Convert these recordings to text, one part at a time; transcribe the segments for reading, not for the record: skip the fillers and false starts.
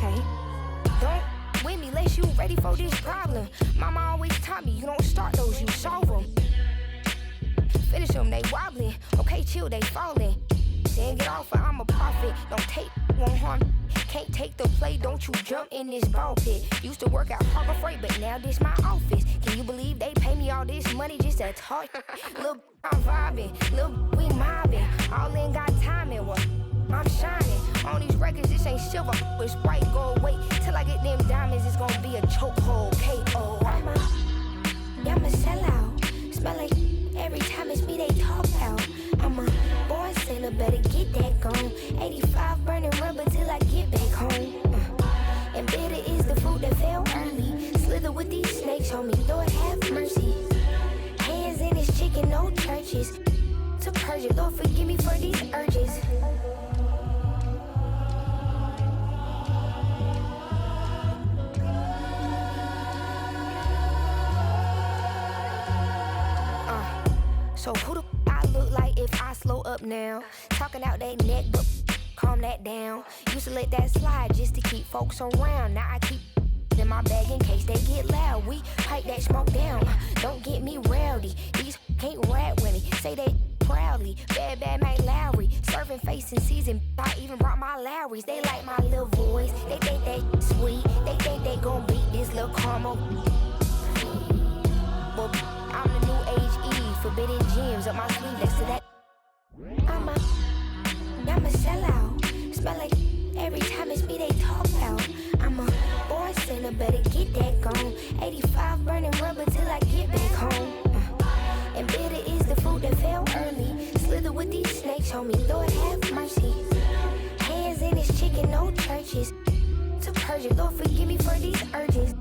Okay. Don't with me unless you ready for this problem. Mama always taught me you don't start those, you solve them. Finish them, they wobbling. Okay, chill, they falling. Then get off, I'm a prophet. Don't take, won't harm. Can't take the play, don't you jump in this ball pit. Used to work out Harbor Freight, but now this my office. Can you believe they pay me all this money just to talk? Look, I'm vibing, look, we mobbing. All in got timing, what? I'm shining. On these records, this ain't silver, it's white gold. Wait till I get them diamonds, it's gonna be a chokehold. K.O. I'm a sellout. Smell like every time it's me they talk out. I'm a born sailor, better get that gone. 85 burning rubber till I get back home. And bitter is the food that fell early. Slither with these snakes on me, Lord have mercy. Hands in his chicken, no churches. To purge it, Lord forgive me for these urges. So who the I look like if I slow up now? Talking out that neck, but calm that down. Used to let that slide just to keep folks around. Now I keep in my bag in case they get loud. We pipe that smoke down. Don't get me rowdy. These can't rap with me. Say they proudly. Bad Mike Lowry. Serving face in season. I even brought my Lowrys. They like my little voice. They think they sweet. They think they gon' beat this little caramel. Well, I'm the new age Eve. Forbidden gems up my sleeve. Next to that, I'm a sellout. Smell like every time it's me they talk out. I'm a born sinner, better get that gone. 85 burning rubber till I get back home. And bitter is the food that fell early. Slither with these snakes on me, Lord have mercy. Hands in his chicken, no churches. To purge it, Lord forgive me for these urges.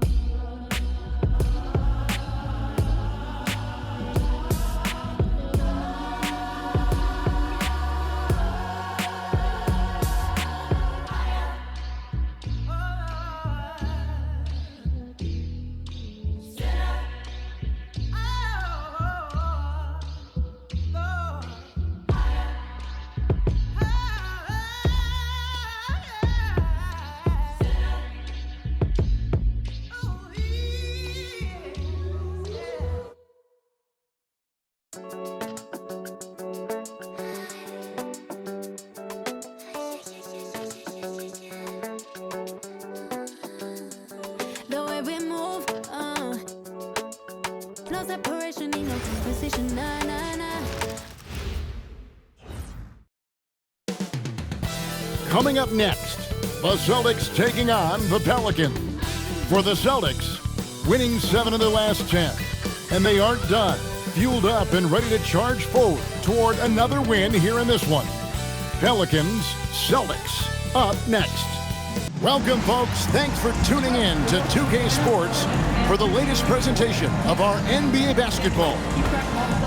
Coming up next, the Celtics taking on the Pelicans. For the Celtics, winning 7 of their last 10. And they aren't done. Fueled up and ready to charge forward toward another win here in this one. Pelicans, Celtics, up next. Welcome, folks. Thanks for tuning in to 2K Sports for the latest presentation of our NBA basketball.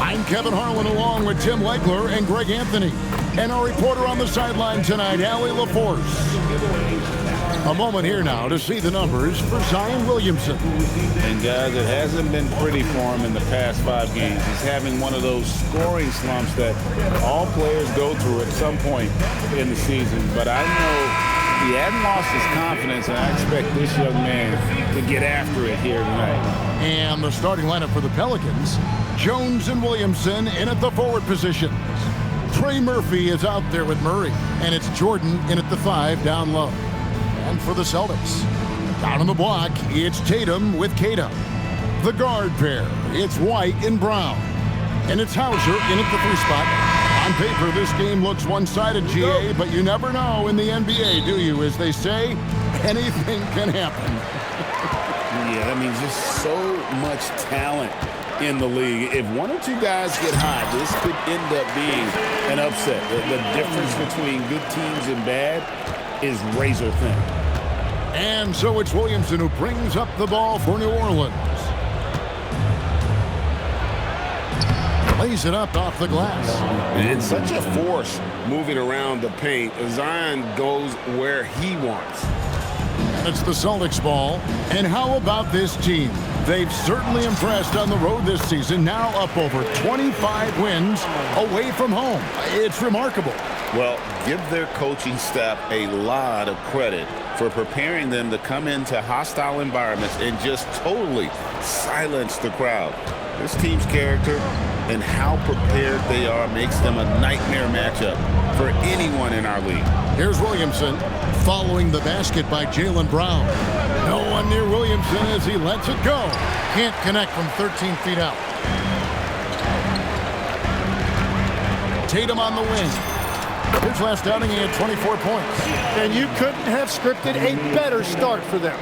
I'm Kevin Harlan along with Tim Legler and Greg Anthony. And our reporter on the sideline tonight, Allie LaForce. A moment here now to see the numbers for Zion Williamson. And guys, it hasn't been pretty for him in the past 5 games. He's having one of those scoring slumps that all players go through at some point in the season. But I know he hadn't lost his confidence, and I expect this young man to get after it here tonight. And the starting lineup for the Pelicans, Jones and Williamson in at the forward positions. Trey Murphy is out there with Murray, and it's Jordan in at the 5 down low. And for the Celtics, down on the block, it's Tatum with Cato. The guard pair, it's White and Brown. And it's Hauser in at the 3 spot. On paper, this game looks one-sided, GA, but you never know in the NBA, do you? As they say, anything can happen. Yeah, I mean, just so much talent in the league. If one or two guys get hot, this could end up being an upset. The difference between good teams and bad is razor thin. And so it's Williamson who brings up the ball for New Orleans. Lays it up off the glass. And such a force moving around the paint. Zion goes where he wants. And it's the Celtics ball. And how about this team? They've certainly impressed on the road this season, now up over 25 wins away from home. It's remarkable. Well, give their coaching staff a lot of credit for preparing them to come into hostile environments and just totally silence the crowd. This team's character and how prepared they are makes them a nightmare matchup for anyone in our league. Here's Williamson following the basket by Jaylen Brown. No one near Williamson as he lets it go. Can't connect from 13 feet out. Tatum on the wing. His last outing, he had 24 points. And you couldn't have scripted a better start for them.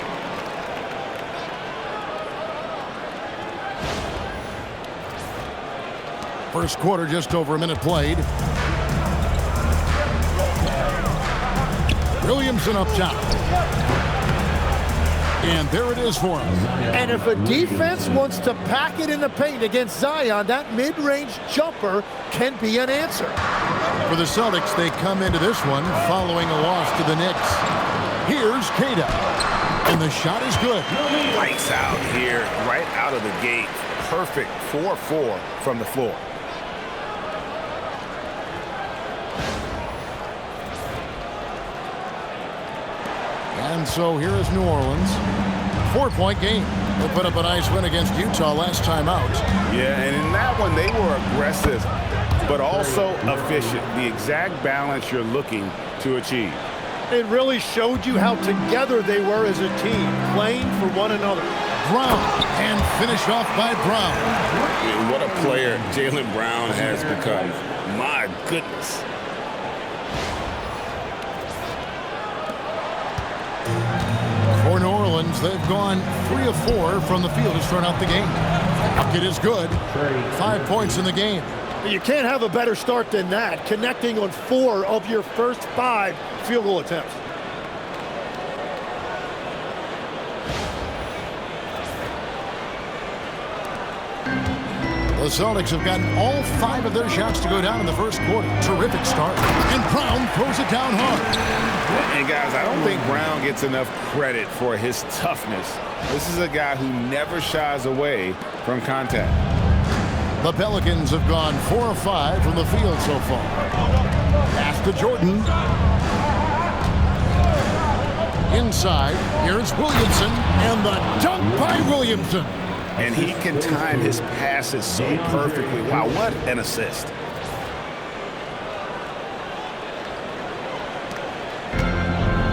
First quarter, just over a minute played. Williamson up top. And there it is for him. And if a defense wants to pack it in the paint against Zion, that mid-range jumper can be an answer. For the Celtics, they come into this one following a loss to the Knicks. Here's Kata. And the shot is good. Lights out here, right out of the gate. Perfect 4-4 from the floor. And so here is New Orleans. 4-point game. They put up a nice win against Utah last time out. Yeah, and in that one, they were aggressive, but also efficient. The exact balance you're looking to achieve. It really showed you how together they were as a team, playing for one another. Brown, and finished off by Brown. What a player Jaylen Brown has become. My goodness. For New Orleans, they've gone 3 of 4 from the field to start out the game. Bucket is good. 5 points in the game. You can't have a better start than that, connecting on 4 of your first 5 field goal attempts. The Celtics have gotten all 5 of their shots to go down in the first quarter. Terrific start. And Brown throws it down hard. And guys, I don't think Brown gets enough credit for his toughness. This is a guy who never shies away from contact. The Pelicans have gone 4 of 5 from the field so far. Pass to Jordan. Inside, here's Williamson, and the dunk by Williamson. And he can time his passes so perfectly. Wow, what an assist.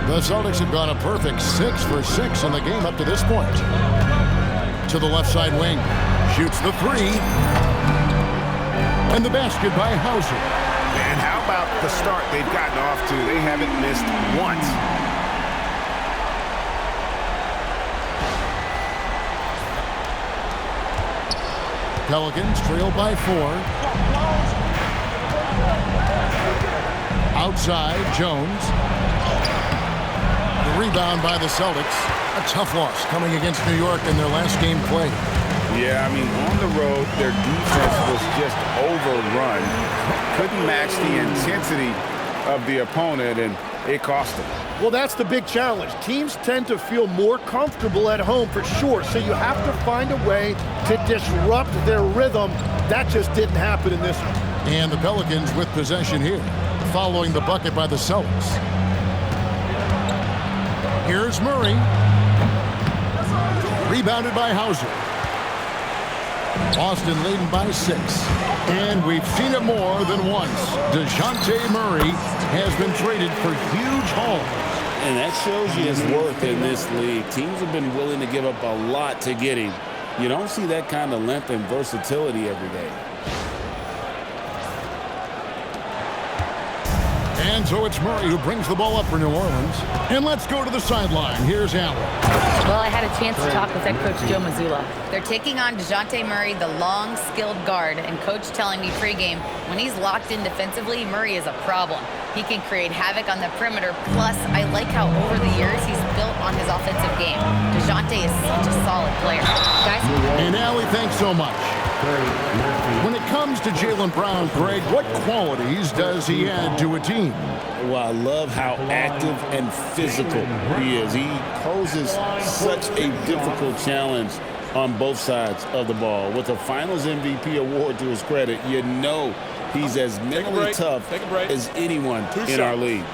The Celtics have gone a perfect 6 for 6 in the game up to this point. To the left side wing. Shoots the 3. And the basket by Hauser. And how about the start they've gotten off to? They haven't missed once. Pelicans trail by 4. Outside, Jones. The rebound by the Celtics. A tough loss coming against New York in their last game played. Yeah, I mean, on the road, their defense was just overrun. Couldn't match the intensity of the opponent, and it cost them. Well, that's the big challenge. Teams tend to feel more comfortable at home for sure, so you have to find a way to disrupt their rhythm. That just didn't happen in this one. And the Pelicans with possession here, following the bucket by the Celtics. Here's Murray. Rebounded by Hauser. Boston leading by 6. And we've seen it more than once. DeJounte Murray has been traded for huge hauls. And that shows you his worth in this league. Teams have been willing to give up a lot to get him. You don't see that kind of length and versatility every day. And so it's Murray who brings the ball up for New Orleans. And let's go to the sideline. Here's Allen. Well, I had a chance to talk with head coach Joe Mazzulla. They're taking on DeJounte Murray, the long, skilled guard, and coach telling me pregame, when he's locked in defensively, Murray is a problem. He can create havoc on the perimeter. Plus, I like how over the years he's built on his offensive game. DeJounte is such a solid player. Guys? And Allie, thanks so much. When it comes to Jaylen Brown, Greg, what qualities does he add to a team? Well, I love how active and physical he is. He poses such a difficult challenge on both sides of the ball. With a Finals MVP award to his credit, you know he's as mentally tough as anyone in our league.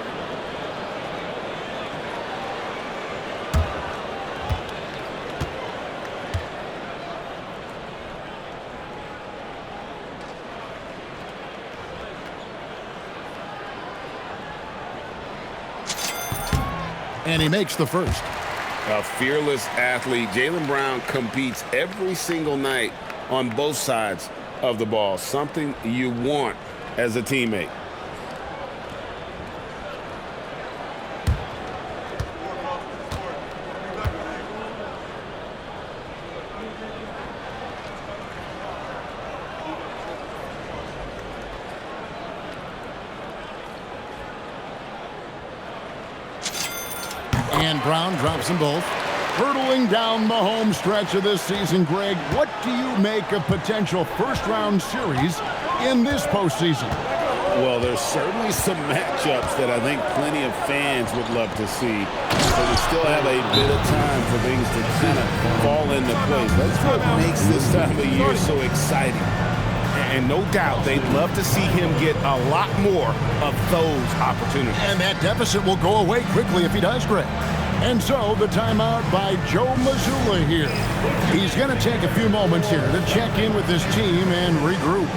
And he makes the first. A fearless athlete. Jaylen Brown competes every single night on both sides of the ball. Something you want as a teammate. And Brown drops them both. Hurtling down the home stretch of this season, Greg, what do you make of potential first-round series in this postseason? Well, there's certainly some matchups that I think plenty of fans would love to see. But we still have a bit of time for things to kind of fall into place. That's what makes this time of year so exciting. And no doubt they'd love to see him get a lot more of those opportunities. And that deficit will go away quickly if he does, Greg. And so the timeout by Joe Mazzulla here. He's going to take a few moments here to check in with his team and regroup.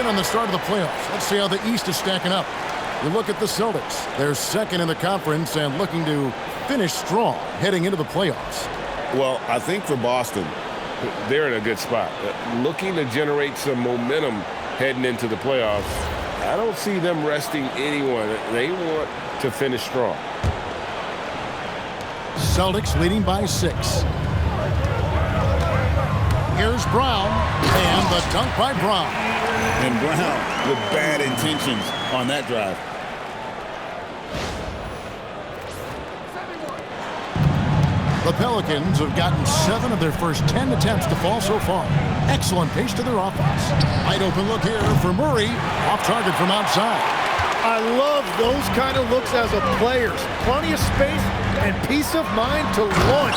On the start of the playoffs. Let's see how the East is stacking up. You look at the Celtics. They're second in the conference and looking to finish strong heading into the playoffs. Well, I think for Boston, they're in a good spot. Looking to generate some momentum heading into the playoffs. I don't see them resting anyone. They want to finish strong. Celtics leading by 6. Here's Brown, and the dunk by Brown. And Brown with bad intentions on that drive. The Pelicans have gotten 7 of their first 10 attempts to fall so far. Excellent pace to their offense. Wide open look here for Murray. Off target from outside. I love those kind of looks as a player. Plenty of space and peace of mind to launch.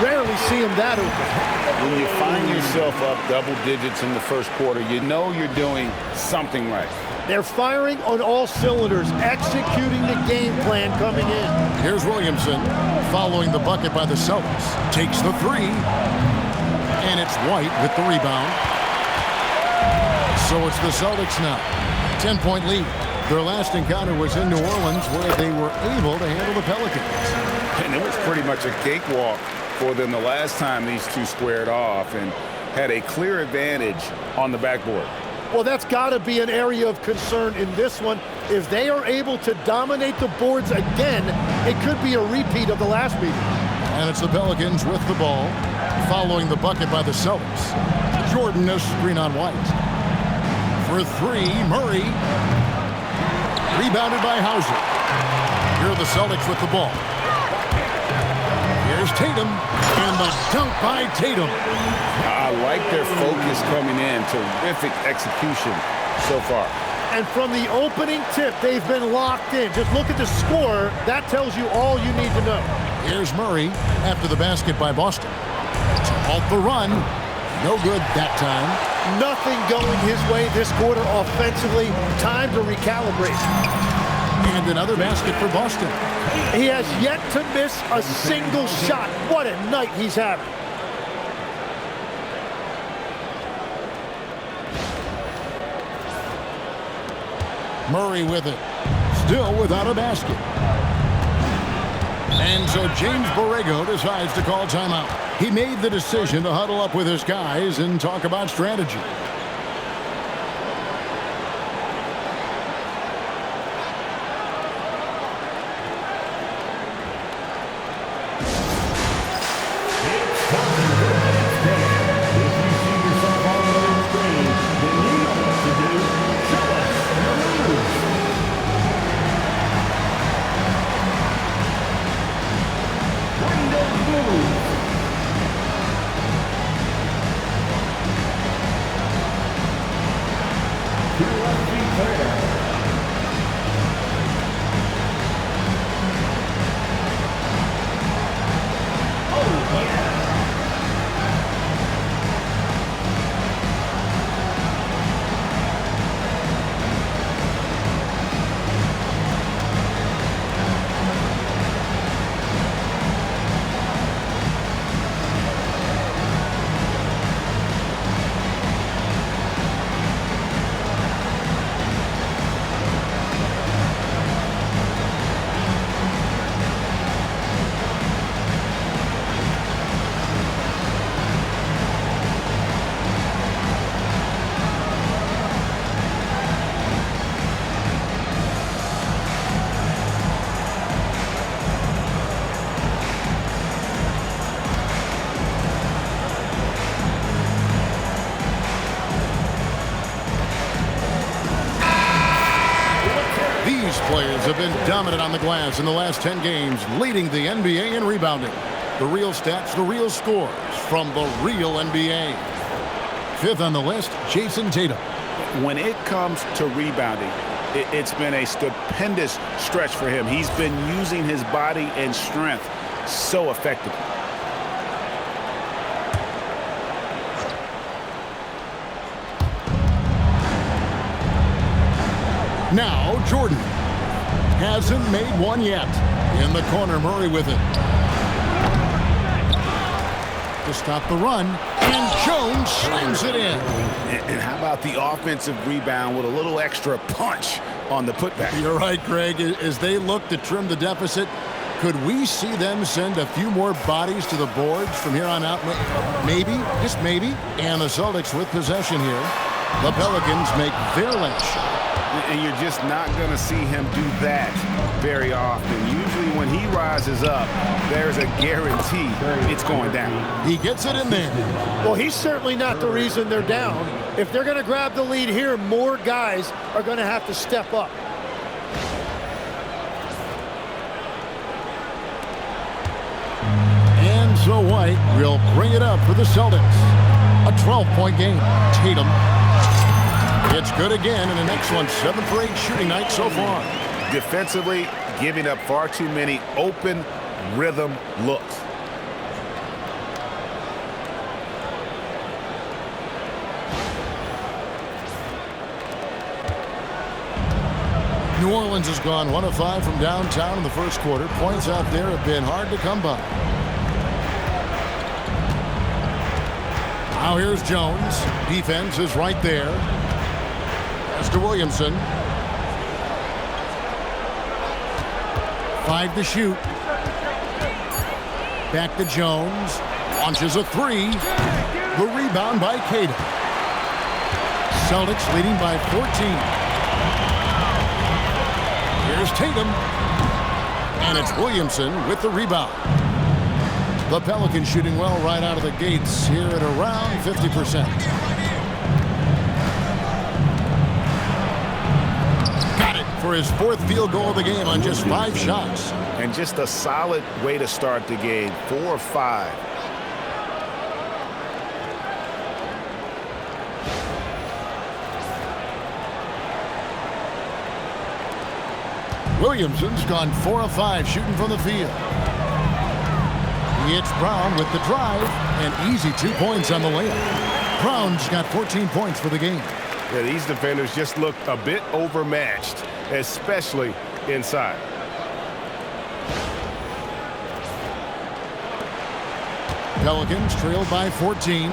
Rarely see him that open. When you find yourself up double digits in the first quarter, you know you're doing something right. They're firing on all cylinders, executing the game plan coming in. Here's Williamson following the bucket by the Celtics. Takes the 3. And it's White with the rebound. So it's the Celtics now. 10-point lead. Their last encounter was in New Orleans where they were able to handle the Pelicans. And it was pretty much a cakewalk for them the last time these two squared off and had a clear advantage on the backboard. Well, that's got to be an area of concern in this one. If they are able to dominate the boards again, it could be a repeat of the last meeting. And it's the Pelicans with the ball, following the bucket by the Celtics. Jordan, a screen on White. For 3, Murray. Rebounded by Hauser. Here are the Celtics with the ball. Here's Tatum, and the dunk by Tatum. I like their focus coming in. Terrific execution so far. And from the opening tip, they've been locked in. Just look at the score. That tells you all you need to know. Here's Murray after the basket by Boston. To halt the run. No good that time. Nothing going his way this quarter offensively. Time to recalibrate. And another basket for Boston. He has yet to miss a single shot. What a night he's having. Murray with it. Still without a basket. And so James Borrego decides to call timeout. He made the decision to huddle up with his guys and talk about strategy. Players have been dominant on the glass in the last 10 games, leading the NBA in rebounding. The real stats, the real scores from the real NBA. Fifth on the list, Jason Tatum. When it comes to rebounding, it's been a stupendous stretch for him. He's been using his body and strength so effectively. Now Jordan. Hasn't made one yet. In the corner, Murray with it. To stop the run, and Jones slams it in. And how about the offensive rebound with a little extra punch on the putback? You're right, Greg. As they look to trim the deficit, could we see them send a few more bodies to the boards from here on out? Maybe, just maybe. And the Celtics with possession here. The Pelicans make their last shot. And you're just not going to see him do that very often. Usually when he rises up, there's a guarantee it's going down. He gets it in there. Well, he's certainly not the reason they're down. If they're going to grab the lead here, more guys are going to have to step up. And so White will bring it up for the Celtics. A 12-point game. Tatum. It's good again, and an excellent 7 for 8 shooting night so far. Defensively, giving up far too many open rhythm looks. New Orleans has gone 1 of 5 from downtown in the first quarter. Points out there have been hard to come by. Now here's Jones. Defense is right there. To Williamson. 5 to shoot. Back to Jones. Launches a 3. The rebound by Cato. Celtics leading by 14. Here's Tatum. And it's Williamson with the rebound. The Pelicans shooting well right out of the gates here at around 50%. For his 4th field goal of the game on just 5 shots. And just a solid way to start the game. 4 or 5. Williamson's gone 4 of 5 shooting from the field. It's Brown with the drive, and easy 2 points on the layup. Brown's got 14 points for the game. Yeah, these defenders just look a bit overmatched, especially inside. Pelicans trail by 14.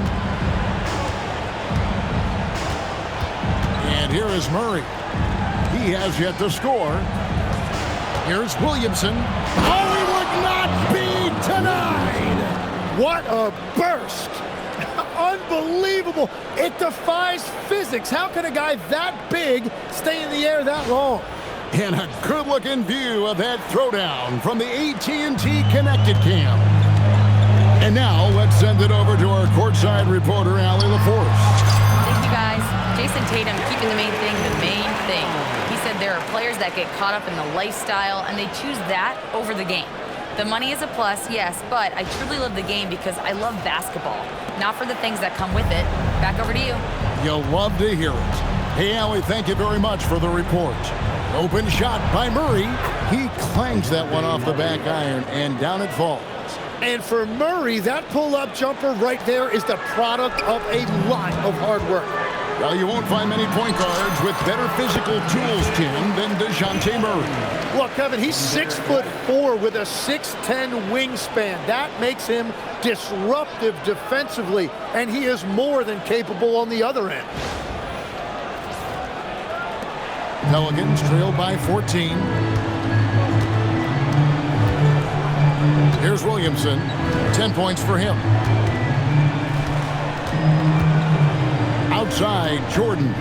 And here is Murray. He has yet to score. Here's Williamson. Oh, he would not be denied! What a burst! Unbelievable! It defies physics. How can a guy that big stay in the air that long? And a good-looking view of that throwdown from the AT&T Connected Cam. And now let's send it over to our courtside reporter, Allie LaForce. Thank you, guys. Jason Tatum keeping the main thing the main thing. He said there are players that get caught up in the lifestyle, and they choose that over the game. The money is a plus, yes, but I truly love the game because I love basketball, not for the things that come with it. Back over to you. You'll love to hear it. Hey, Allie, thank you very much for the report. Open shot by Murray. He clangs that one off the back iron, and down it falls. And for Murray, that pull-up jumper right there is the product of a lot of hard work. Well, you won't find many point guards with better physical tools, Tim, than DeJounte Murray. Look, Kevin, he's 6'4" with a 6'10" wingspan. That makes him disruptive defensively, and he is more than capable on the other end. Pelicans trail by 14. Here's Williamson. 10 points for him. Outside, Jordan.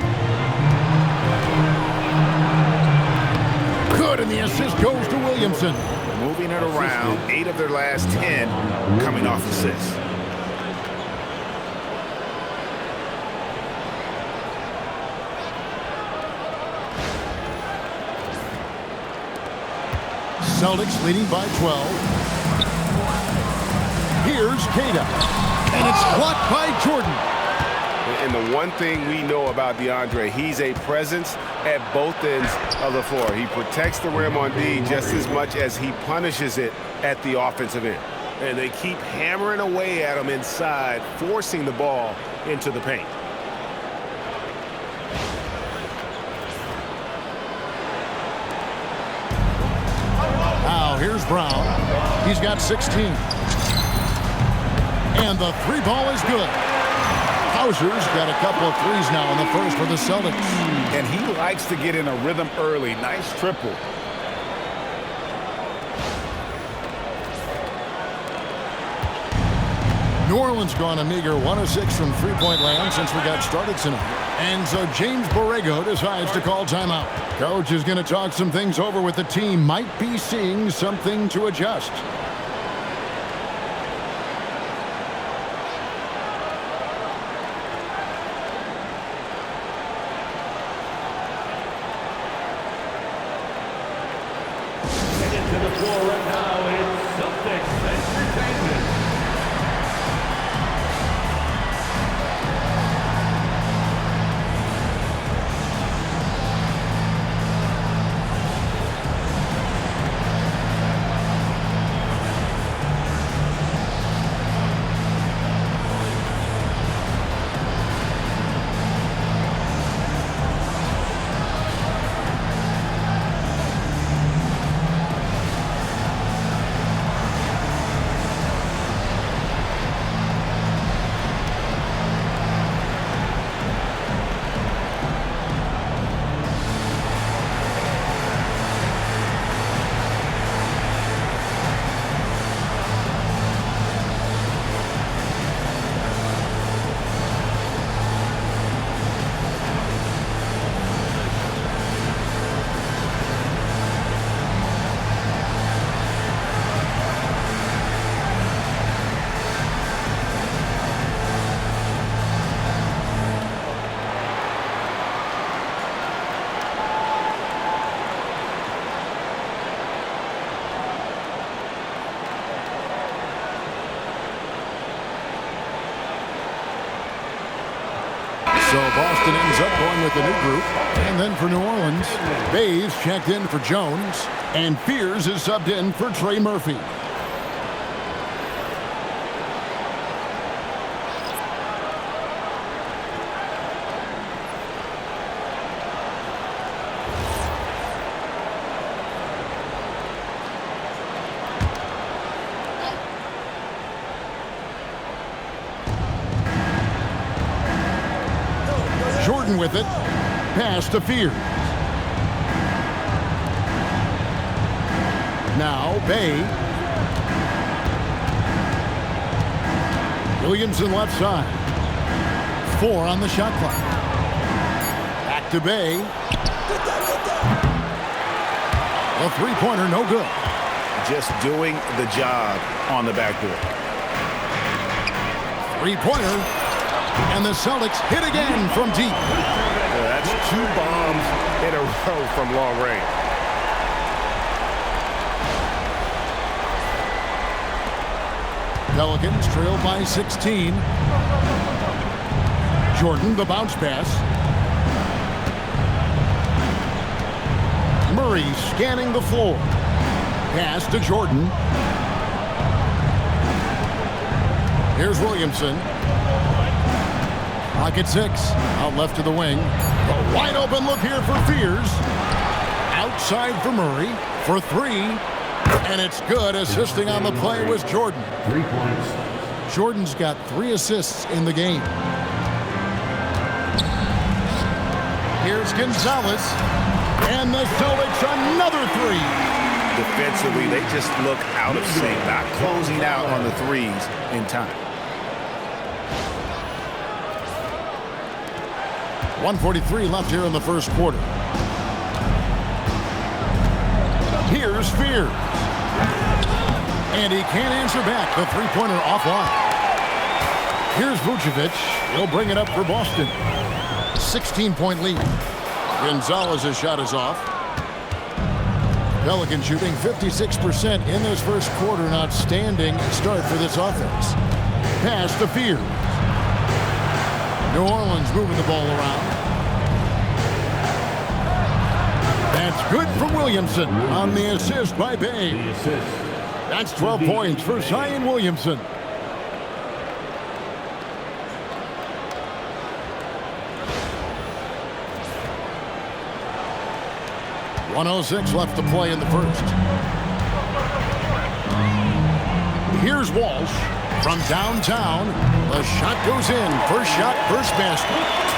Good, and the assist goes to Williamson. Moving it around, 8 of their last 10 coming off assists. Celtics leading by 12. Here's Kata. And it's blocked by Jordan. And the one thing we know about DeAndre, he's a presence at both ends of the floor. He protects the rim on D just as much as he punishes it at the offensive end. And they keep hammering away at him inside, forcing the ball into the paint. Now here's Brown. He's got 16. And the three ball is good. Hauser's got a couple of threes now in the first for the Celtics. And he likes to get in a rhythm early. Nice triple. New Orleans gone a meager 1 of 6 from three-point land since we got started tonight. And so James Borrego decides to call timeout. Coach is going to talk some things over with the team. Might be seeing something to adjust. To the floor right now, it's Celtics Entertainment. So Boston ends up going with the new group. And then for New Orleans, Bays checked in for Jones, and Fears is subbed in for Trey Murphy. Jordan with it. Pass to Fears. Now Bay. Williamson left side. 4 on the shot clock. Back to Bay. A three-pointer, no good. Just doing the job on the backboard. Three-pointer. And the Celtics hit again from deep. Yeah, that's 2 bombs in a row from long range. Pelicans trail by 16. Jordan, the bounce pass. Murray scanning the floor. Pass to Jordan. Here's Williamson. Clock at 6. Out left to the wing. A wide open look here for Fears. Outside for Murray for 3. And it's good. Assisting on the play was Jordan. 3 points. Jordan's got 3 assists in the game. Here's Gonzalez. And the Celtics another 3. Defensively, they just look out of sync, not closing out on the threes in time. 1:43 left here in the first quarter. Here's Fears. And he can't answer back. The three-pointer offline. Here's Vucevic. He'll bring it up for Boston. 16-point lead. Gonzalez's shot is off. Pelicans shooting 56% in this first quarter. An outstanding start for this offense. Pass to Fears. New Orleans moving the ball around. That's good for Williamson on the assist by Bay. That's 12 points for Zion Williamson. .106 left to play in the first. Here's Walsh from downtown. The shot goes in. First shot, first basket.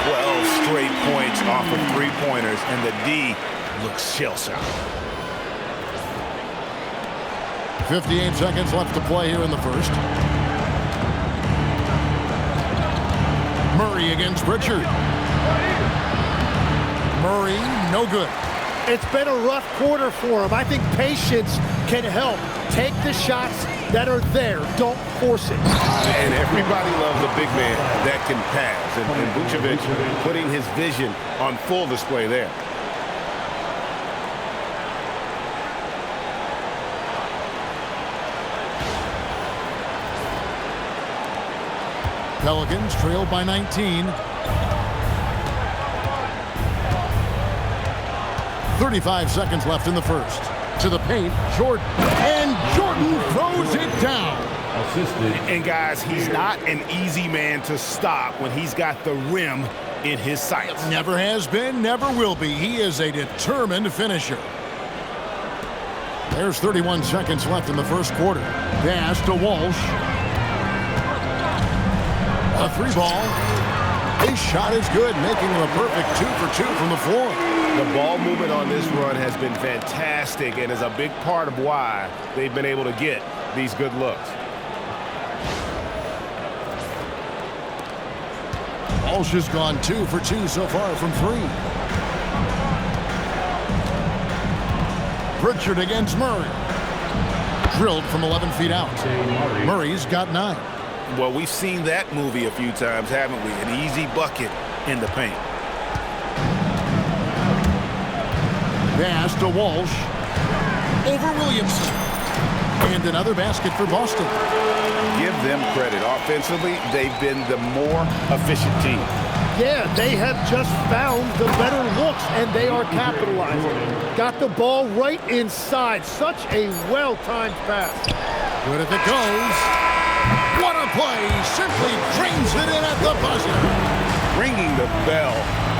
12 straight points off of three-pointers, and the D looks shell-shocked. 58 seconds left to play here in the first. Murray against Pritchard. Murray, no good. It's been a rough quarter for him. I think patience can help. Take the shots that are there. Don't force it. And everybody loves a big man that can pass. And Vucevic putting his vision on full display there. Pelicans trail by 19. 35 seconds left in the first. To the paint, Jordan. And Jordan throws it down. Assisted. And guys, he's not an easy man to stop when he's got the rim in his sights. Never has been, never will be. He is a determined finisher. There's 31 seconds left in the first quarter. Pass to Walsh. A 3-ball. His shot is good, making him a perfect 2 for 2 from the floor. The ball movement on this run has been fantastic and is a big part of why they've been able to get these good looks. Walsh has gone 2 for 2 so far from 3. Pritchard against Murray. Drilled from 11 feet out. Murray's got 9. Well, we've seen that movie a few times, haven't we? An easy bucket in the paint. Pass to Walsh. Over Williamson. And another basket for Boston. Give them credit. Offensively, they've been the more efficient team. Yeah, they have just found the better looks, and they are capitalizing. Got the ball right inside. Such a well-timed pass. Good if it goes. What a play. Simply drains it in at the buzzer. Ringing the bell.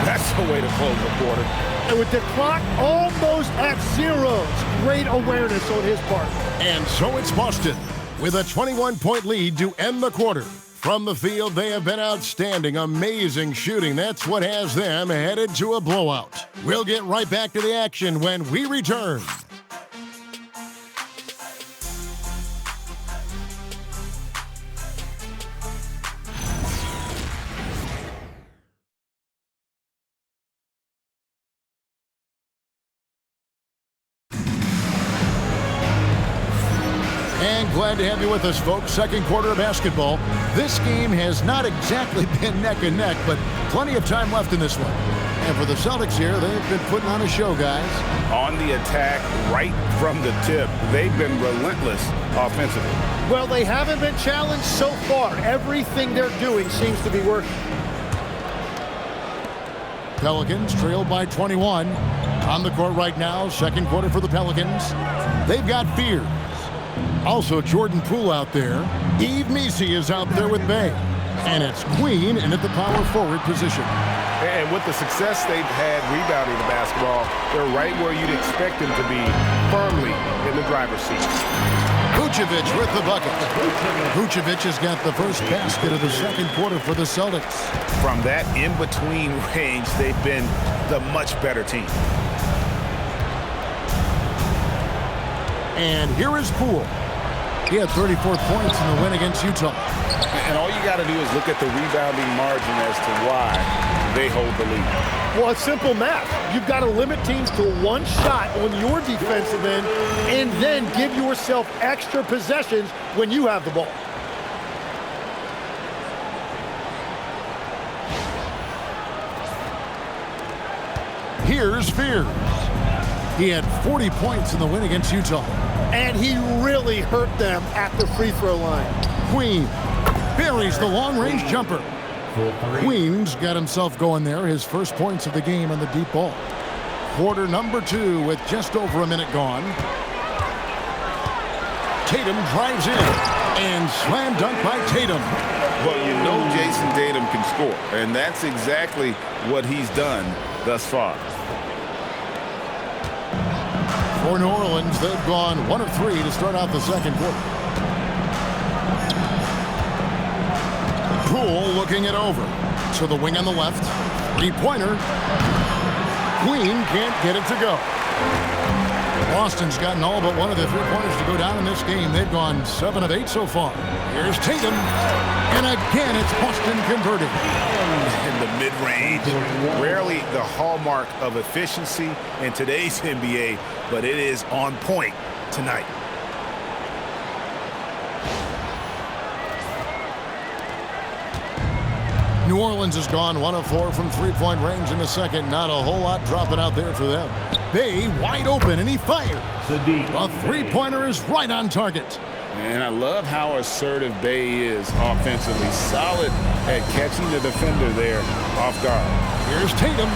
That's the way to close the quarter. And with the clock almost at 0, it's great awareness on his part. And so it's Boston with a 21-point lead to end the quarter. From the field, they have been outstanding. Amazing shooting. That's what has them headed to a blowout. We'll get right back to the action when we return. And glad to have you with us, folks. Second quarter of basketball. This game has not exactly been neck and neck, but plenty of time left in this one. And for the Celtics here, they've been putting on a show, guys. On the attack, right from the tip. They've been relentless offensively. Well, they haven't been challenged so far. Everything they're doing seems to be working. Pelicans trailed by 21. On the court right now, second quarter for the Pelicans. They've got Fears. Also, Jordan Poole out there. Eve Messi is out there with Bay. And it's Queen in at the power forward position. And with the success they've had rebounding the basketball, they're right where you'd expect them to be, firmly in the driver's seat. Vucevic with the bucket. Vucevic has got the first basket of the second quarter for the Celtics. From that in-between range, they've been the much better team. And here is Poole. He had 34 points in the win against Utah. And all you got to do is look at the rebounding margin as to why they hold the lead. Well, it's simple math. You've got to limit teams to one shot on your defensive end and then give yourself extra possessions when you have the ball. Here's Fears. He had 40 points in the win against Utah. And he really hurt them at the free throw line. Queen buries the long-range jumper. Queen's got himself going there, his first points of the game on the deep ball. Quarter number 2 with just over a minute gone. Tatum drives in and slam dunk by Tatum. Well, you know Jason Tatum can score, and that's exactly what he's done thus far. For New Orleans, they've gone 1 of 3 to start out the second quarter. Poole looking it over to the wing on the left. Three-pointer. Queen can't get it to go. Boston's gotten all but one of the three-pointers to go down in this game. They've gone 7 of 8 so far. Here's Tatum. And again, it's Boston converted. In the mid-range, rarely the hallmark of efficiency in today's NBA, but it is on point tonight. New Orleans has gone 1 of 4 from three-point range in the second. Not a whole lot dropping out there for them. Bay wide open, and he fires. A three-pointer is right on target. And I love how assertive Bay is offensively. Solid at catching the defender there off guard. Here's Tatum.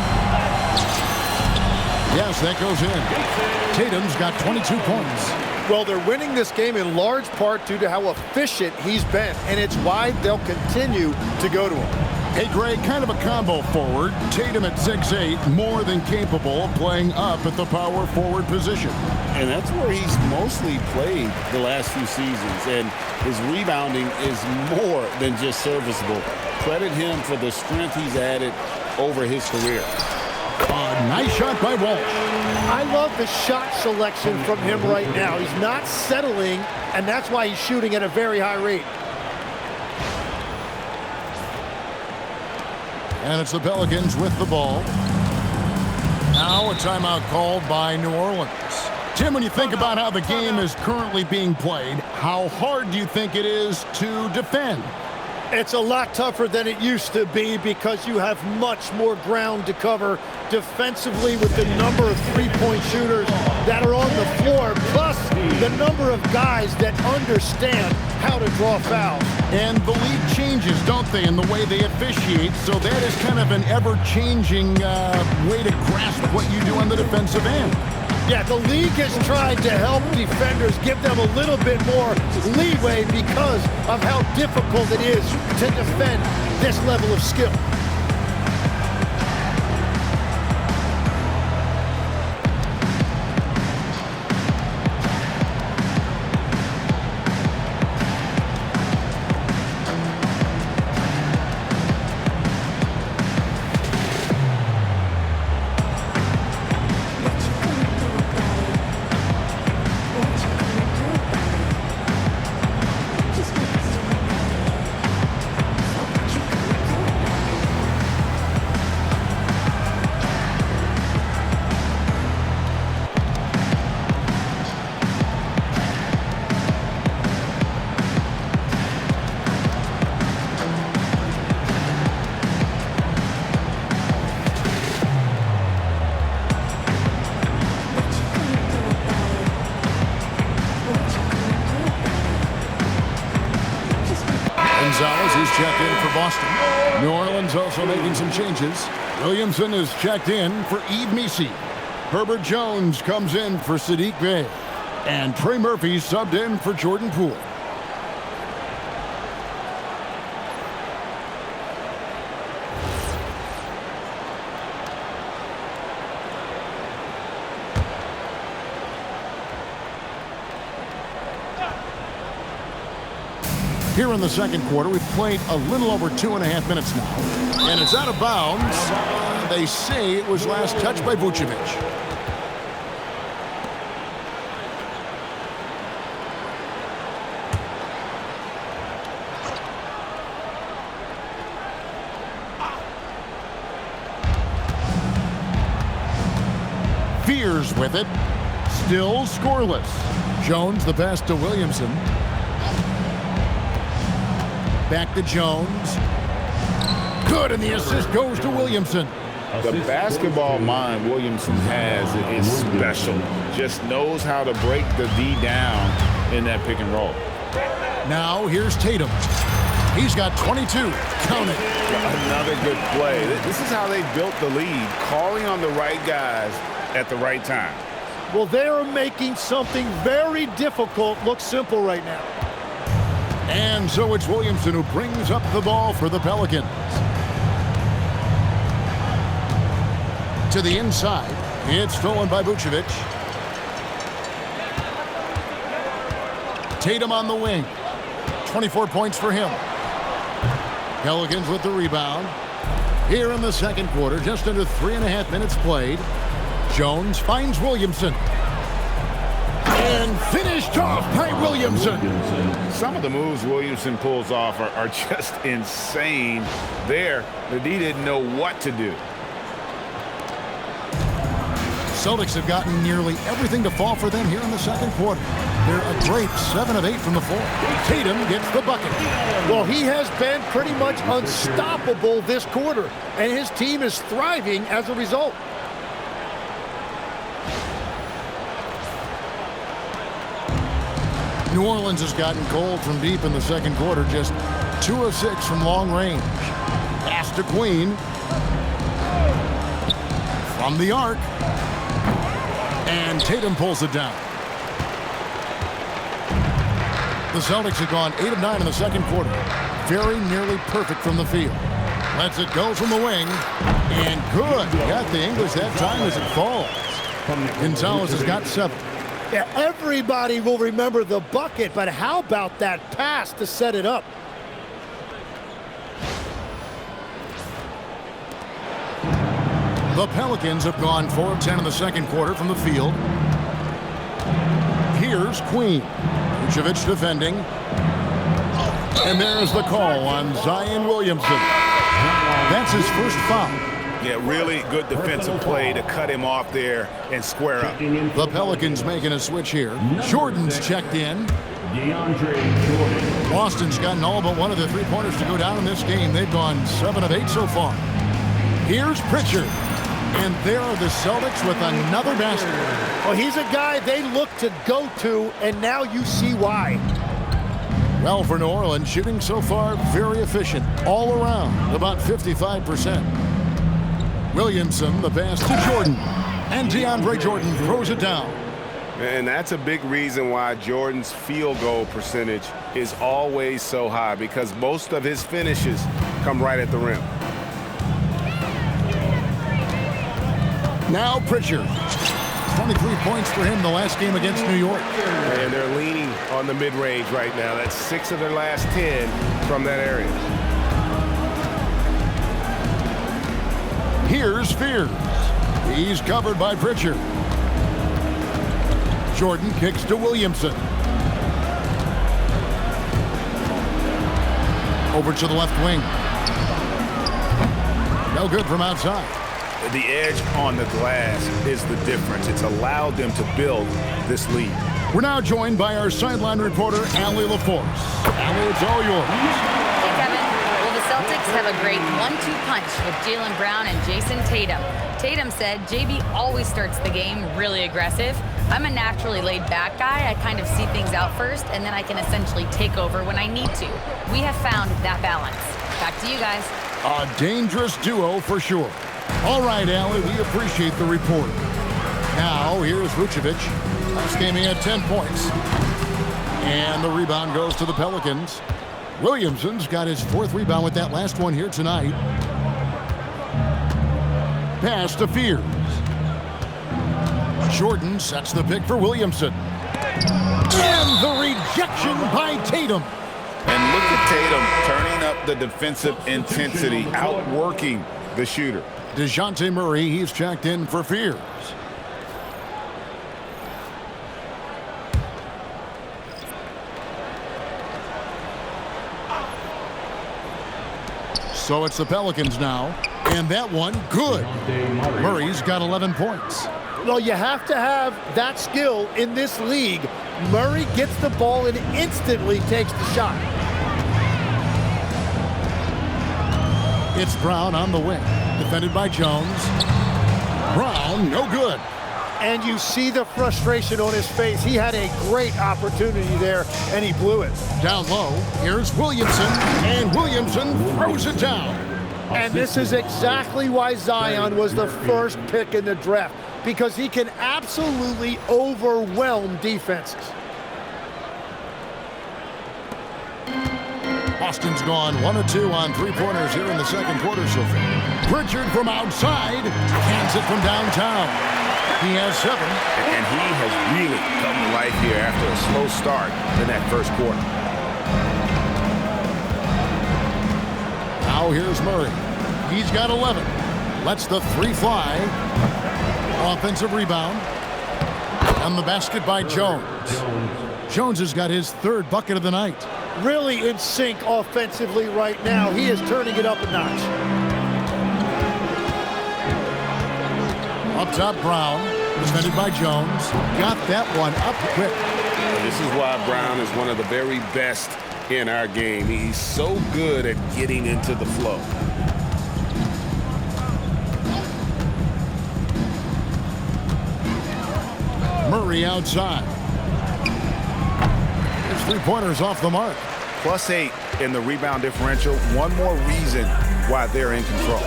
Yes, that goes in. Tatum's got 22 points. Well, they're winning this game in large part due to how efficient he's been, and it's why they'll continue to go to him. Hey, Greg, kind of a combo forward. Tatum at 6'8", more than capable of playing up at the power forward position. And that's where he's mostly played the last few seasons. And his rebounding is more than just serviceable. Credit him for the strength he's added over his career. A nice shot by Walsh. I love the shot selection from him right now. He's not settling, and that's why he's shooting at a very high rate. And it's the Pelicans with the ball. Now a timeout called by New Orleans. Tim, when you think about how the game is currently being played, how hard do you think it is to defend? It's a lot tougher than it used to be because you have much more ground to cover defensively with the number of three-point shooters that are on the floor, plus the number of guys that understand how to draw fouls. And the league changes, don't they, in the way they officiate, so that is kind of an ever-changing way to grasp what you do on the defensive end. Yeah, the league has tried to help defenders, give them a little bit more leeway because of how difficult it is to defend this level of skill. Gonzalez is checked in for Boston. New Orleans also making some changes. Williamson is checked in for Yves Missi. Herbert Jones comes in for Sadiq Bey. And Trey Murphy subbed in for Jordan Poole. Here in the second quarter, we've played a little over 2.5 minutes now. And it's out of bounds. They say it was last touched by Vucevic. Fears with it. Still scoreless. Jones the pass to Williamson. Back to Jones. Good, and the assist goes to Williamson. The basketball mind Williamson has is special. Just knows how to break the D down in that pick and roll. Now here's Tatum. He's got 22. Count it. Another good play. This is how they built the lead, calling on the right guys at the right time. Well, they are making something very difficult look simple right now. And so it's Williamson who brings up the ball for the Pelicans. To the inside. It's stolen by Vucevic. Tatum on the wing. 24 points for him. Pelicans with the rebound. Here in the second quarter, just under 3.5 minutes played. Jones finds Williamson. And finished off by Williamson. Some of the moves Williamson pulls off are just insane. There, the D didn't know what to do. Celtics have gotten nearly everything to fall for them here in the second quarter. They're a great 7 of 8 from the floor. Tatum gets the bucket. Well, he has been pretty much unstoppable this quarter, and his team is thriving as a result. New Orleans has gotten cold from deep in the second quarter, just 2 of 6 from long range. Pass to Queen. From the arc. And Tatum pulls it down. The Celtics have gone 8 of 9 in the second quarter. Very nearly perfect from the field. Lets it go from the wing. And good. Got the English that time as it falls. Gonzalez has got 7. Yeah, everybody will remember the bucket, but how about that pass to set it up? The Pelicans have gone 4 of 10 in the second quarter from the field. Here's Queen. Vucevic defending. And there's the call on Zion Williamson. That's his first foul. Yeah, really good defensive play to cut him off there and square up. The Pelicans making a switch here. Jordan's checked in. DeAndre Jordan. Boston's gotten all but one of the three-pointers to go down in this game. They've gone 7 of 8 so far. Here's Pritchard. And there are the Celtics with another basket. Well, he's a guy they look to go to, and now you see why. Well, for New Orleans, shooting so far very efficient all around, about 55%. Williamson, the pass to Jordan. And DeAndre Jordan throws it down. And that's a big reason why Jordan's field goal percentage is always so high, because most of his finishes come right at the rim. Now Pritchard. 23 points for him the last game against New York. And they're leaning on the mid-range right now. That's 6 of their last 10 from that area. Here's Fears. He's covered by Pritchard. Jordan kicks to Williamson. Over to the left wing. No good from outside. The edge on the glass is the difference. It's allowed them to build this lead. We're now joined by our sideline reporter, Allie LaForce. Allie, it's all yours. Hey, Kevin. Well, the Celtics have a great 1-2 punch with Jaylen Brown and Jason Tatum. Tatum said JB always starts the game really aggressive. I'm a naturally laid-back guy. I kind of see things out first, and then I can essentially take over when I need to. We have found that balance. Back to you guys. A dangerous duo for sure. All right, Allie, we appreciate the report. Now, here's Vucevic. Last game he had 10 points. And the rebound goes to the Pelicans. Williamson's got his 4th rebound with that last one here tonight. Pass to Fears. Jordan sets the pick for Williamson. And the rejection by Tatum. And look at Tatum turning up the defensive intensity, outworking the shooter. DeJounte Murray, he's checked in for Fears. So it's the Pelicans now. And that one, good. Murray's got 11 points. Well, you have to have that skill in this league. Murray gets the ball and instantly takes the shot. It's Brown on the wing. Defended by Jones. Brown, no good. And you see the frustration on his face. He had a great opportunity there, and he blew it. Down low, here's Williamson, and Williamson throws it down. And this is exactly why Zion was the first pick in the draft, because he can absolutely overwhelm defenses. Boston's gone 1 of 2 on three-pointers here in the second quarter so far. Pritchard from outside, cans it from downtown. He has 7. And he has really come to life here after a slow start in that first quarter. Now here's Murray. He's got 11. Lets the 3 fly. Offensive rebound. And the basket by Jones. Jones has got his 3rd bucket of the night. Really in sync offensively right now. He is turning it up a notch. Up top, Brown. Defended by Jones. Got that one up quick. This is why Brown is one of the very best in our game. He's so good at getting into the flow. Murray outside. His 3-pointers off the mark. +8 in the rebound differential. One more reason why they're in control.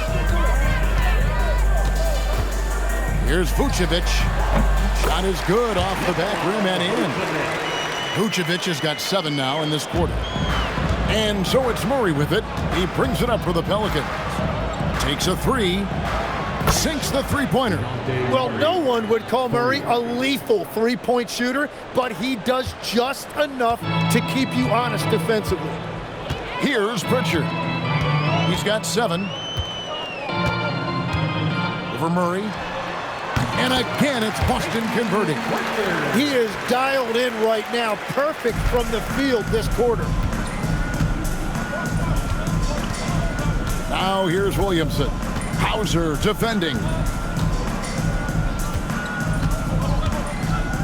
Here's Vucevic. Shot is good off the back rim and in. Vucevic has got 7 now in this quarter. And so it's Murray with it. He brings it up for the Pelicans. Takes a 3. Sinks the 3-pointer. Well, no one would call Murray a lethal 3-point shooter, but he does just enough to keep you honest defensively. Here's Pritchard. He's got 7. Over Murray. And again, it's Boston converting. He is dialed in right now. Perfect from the field this quarter. Now here's Williamson. Hauser defending.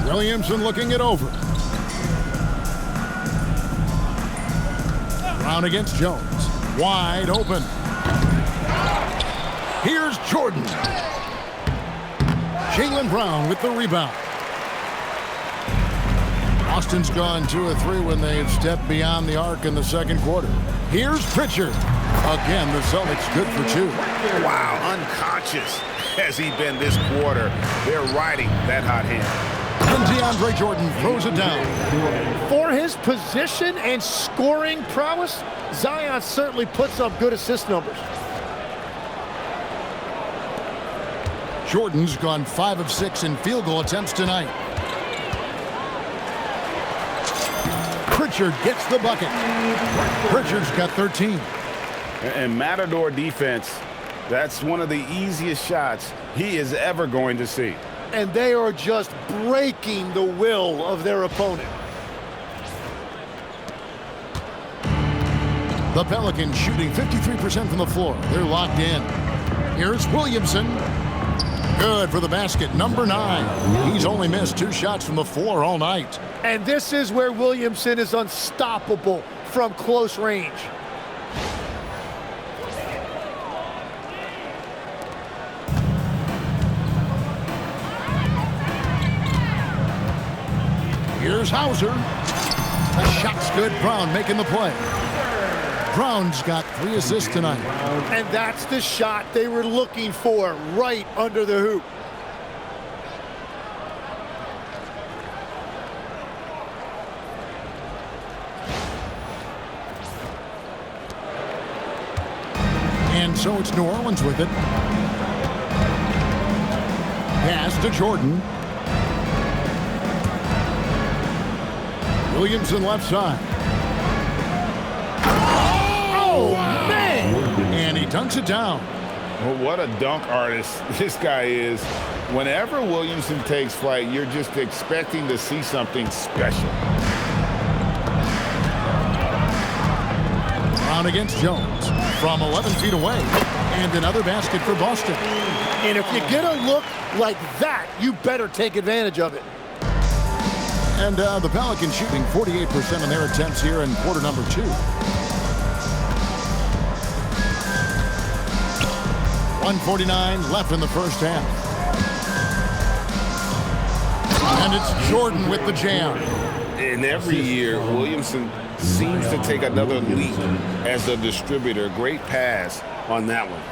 Williamson looking it over. Brown against Jones. Wide open. Here's Jordan. Jaylen Brown with the rebound. Boston's gone 2 of 3 when they've stepped beyond the arc in the second quarter. Here's Pritchard. Again, the Celtics good for 2. Wow, unconscious has he been this quarter. They're riding that hot hand. And DeAndre Jordan throws it down. For his position and scoring prowess, Zion certainly puts up good assist numbers. Jordan's gone 5 of 6 in field goal attempts tonight. Pritchard gets the bucket. Pritchard's got 13. And Matador defense, that's one of the easiest shots he is ever going to see. And they are just breaking the will of their opponent. The Pelicans shooting 53% from the floor. They're locked in. Here's Williamson. Good for the basket, number 9. He's only missed 2 shots from the floor all night. And this is where Williamson is unstoppable from close range. Here's Hauser. The shot's good. Brown making the play. Brown's got 3 assists tonight. And that's the shot they were looking for, right under the hoop. And so it's New Orleans with it. Pass to Jordan. Williamson left side. Oh, man! And he dunks it down. Well, what a dunk artist this guy is. Whenever Williamson takes flight, you're just expecting to see something special. Brown against Jones from 11 feet away. And another basket for Boston. And if you get a look like that, you better take advantage of it. And the Pelicans shooting 48% on their attempts here in quarter number 2. 1:49 left in the first half. And it's Jordan with the jam. And every year, Williamson seems to take another leap as a distributor. Great pass on that one.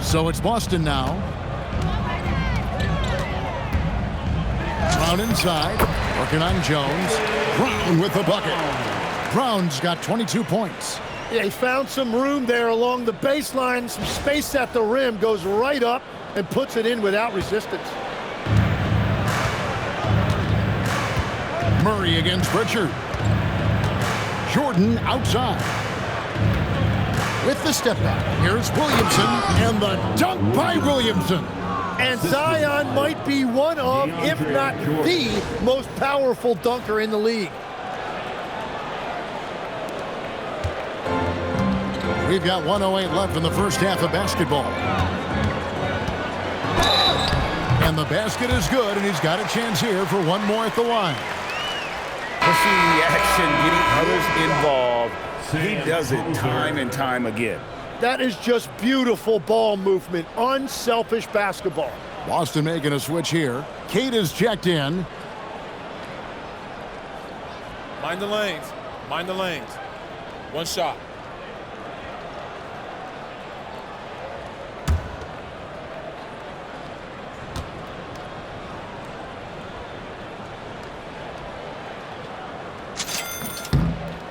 So it's Boston now. Brown inside, working on Jones. Brown with the bucket. Brown's got 22 points. Yeah, he found some room there along the baseline, some space at the rim, goes right up and puts it in without resistance. Murray against Pritchard. Jordan outside. With the step back, here's Williamson, and the dunk by Williamson. And Zion might be one of, if not the most powerful dunker in the league. We've got 1:08 left in the first half of basketball. And the basket is good, and he's got a chance here for one more at the line. Pushing the action, getting others involved. He does it time and time again. That is just beautiful ball movement, unselfish basketball. Boston making a switch here. Kate is checked in. Mind the lanes. Mind the lanes. One shot.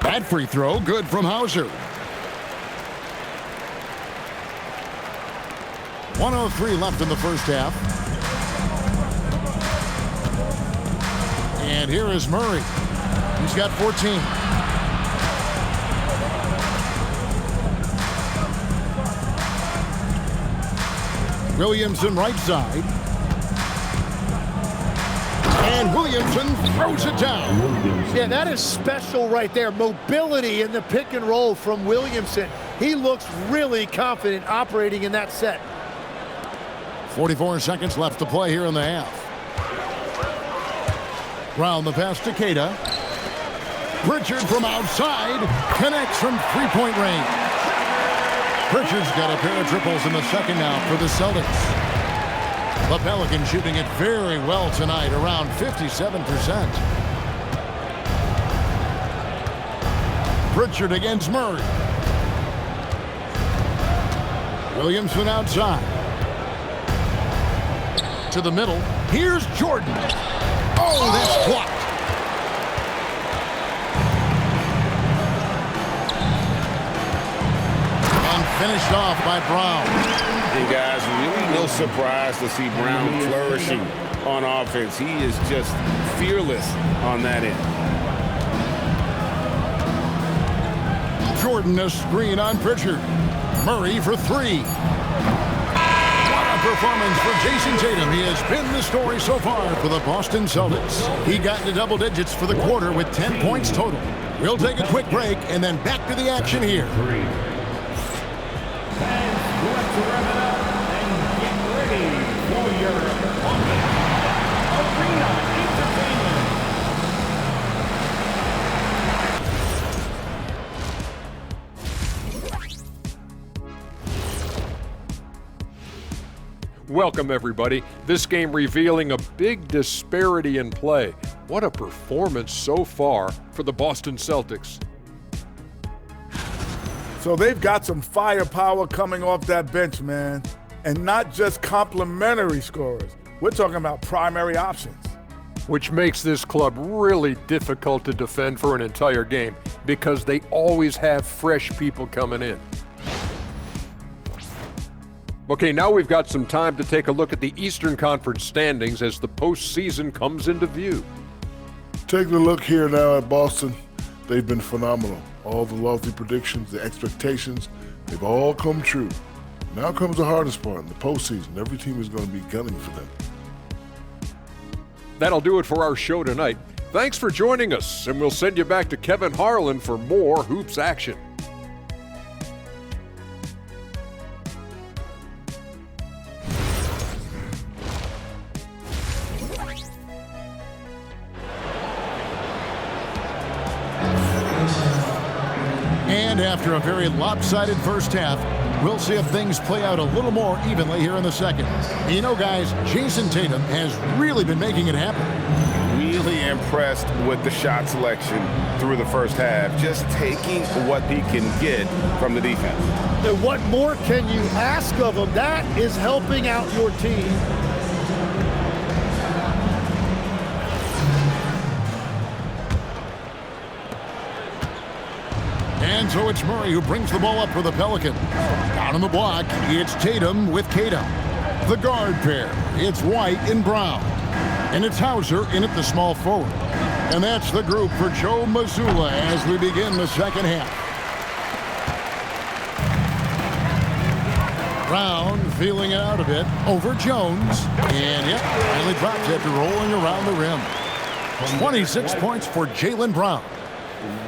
That free throw, good from Hauser. 1:03 left in the first half. And here is Murray. He's got 14. Williamson right side. And Williamson throws it down. Yeah, that is special right there. Mobility in the pick and roll from Williamson. He looks really confident operating in that set. 44 seconds left to play here in the half. Brown the pass to Keita. Pritchard from outside connects from three-point range. Pritchard's got a pair of triples in the second now for the Celtics. The Pelicans shooting it very well tonight, around 57%. Pritchard against Murray. Williamson outside. To the middle. Here's Jordan. Oh, that's blocked. Finished off by Brown. And guys, really no surprise to see Brown flourishing on offense. He is just fearless on that end. Jordan a screen on Pritchard. Murray for three. What a performance for Jason Tatum. He has been the story so far for the Boston Celtics. He got into double digits for the quarter with 10 points total. We'll take a quick break and then back to the action here. Let's wrap it up and get ready for your Arena Entertainment. Welcome, everybody. This game revealing a big disparity in play. What a performance so far for the Boston Celtics. So they've got some firepower coming off that bench, man. And not just complimentary scorers. We're talking about primary options. Which makes this club really difficult to defend for an entire game because they always have fresh people coming in. Okay, now we've got some time to take a look at the Eastern Conference standings as the postseason comes into view. Taking a look here now at Boston, they've been phenomenal. All the lofty predictions, the expectations, they've all come true. Now comes the hardest part in the postseason. Every team is going to be gunning for them. That'll do it for our show tonight. Thanks for joining us, and we'll send you back to Kevin Harlan for more hoops action. And after a very lopsided first half, we'll see if things play out a little more evenly here in the second. You know, guys, Jason Tatum has really been making it happen. Really impressed with the shot selection through the first half, just taking what he can get from the defense. And what more can you ask of him? That is helping out your team. And so it's Murray who brings the ball up for the Pelicans. Down on the block, it's Tatum with Cato. The guard pair, it's White and Brown. And it's Hauser in at the small forward. And that's the group for Joe Mazzulla as we begin the second half. Brown feeling it out a bit over Jones. And yep, finally drops after rolling around the rim. 26 points for Jaylen Brown.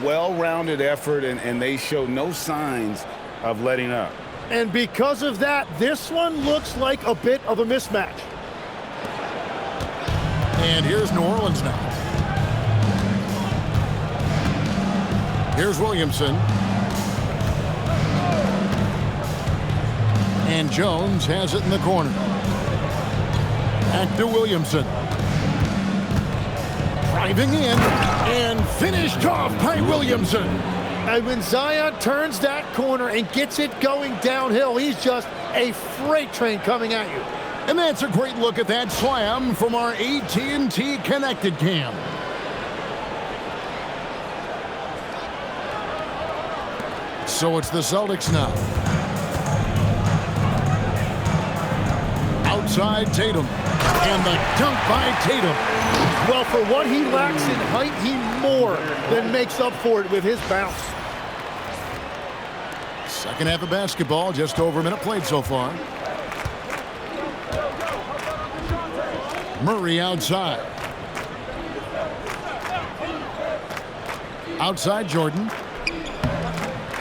Well-rounded effort, and they show no signs of letting up. And because of that, this one looks like a bit of a mismatch. And here's New Orleans now. Here's Williamson. And Jones has it in the corner. Back to Williamson. Driving in and finished off by Williamson. And when Zion turns that corner and gets it going downhill, he's just a freight train coming at you. And that's a great look at that slam from our AT&T Connected Cam. So it's the Celtics now. Outside Tatum. And the dunk by Tatum. Well, for what he lacks in height, he more than makes up for it with his bounce. Second half of basketball, just over a minute played so far. Murray outside. Outside Jordan.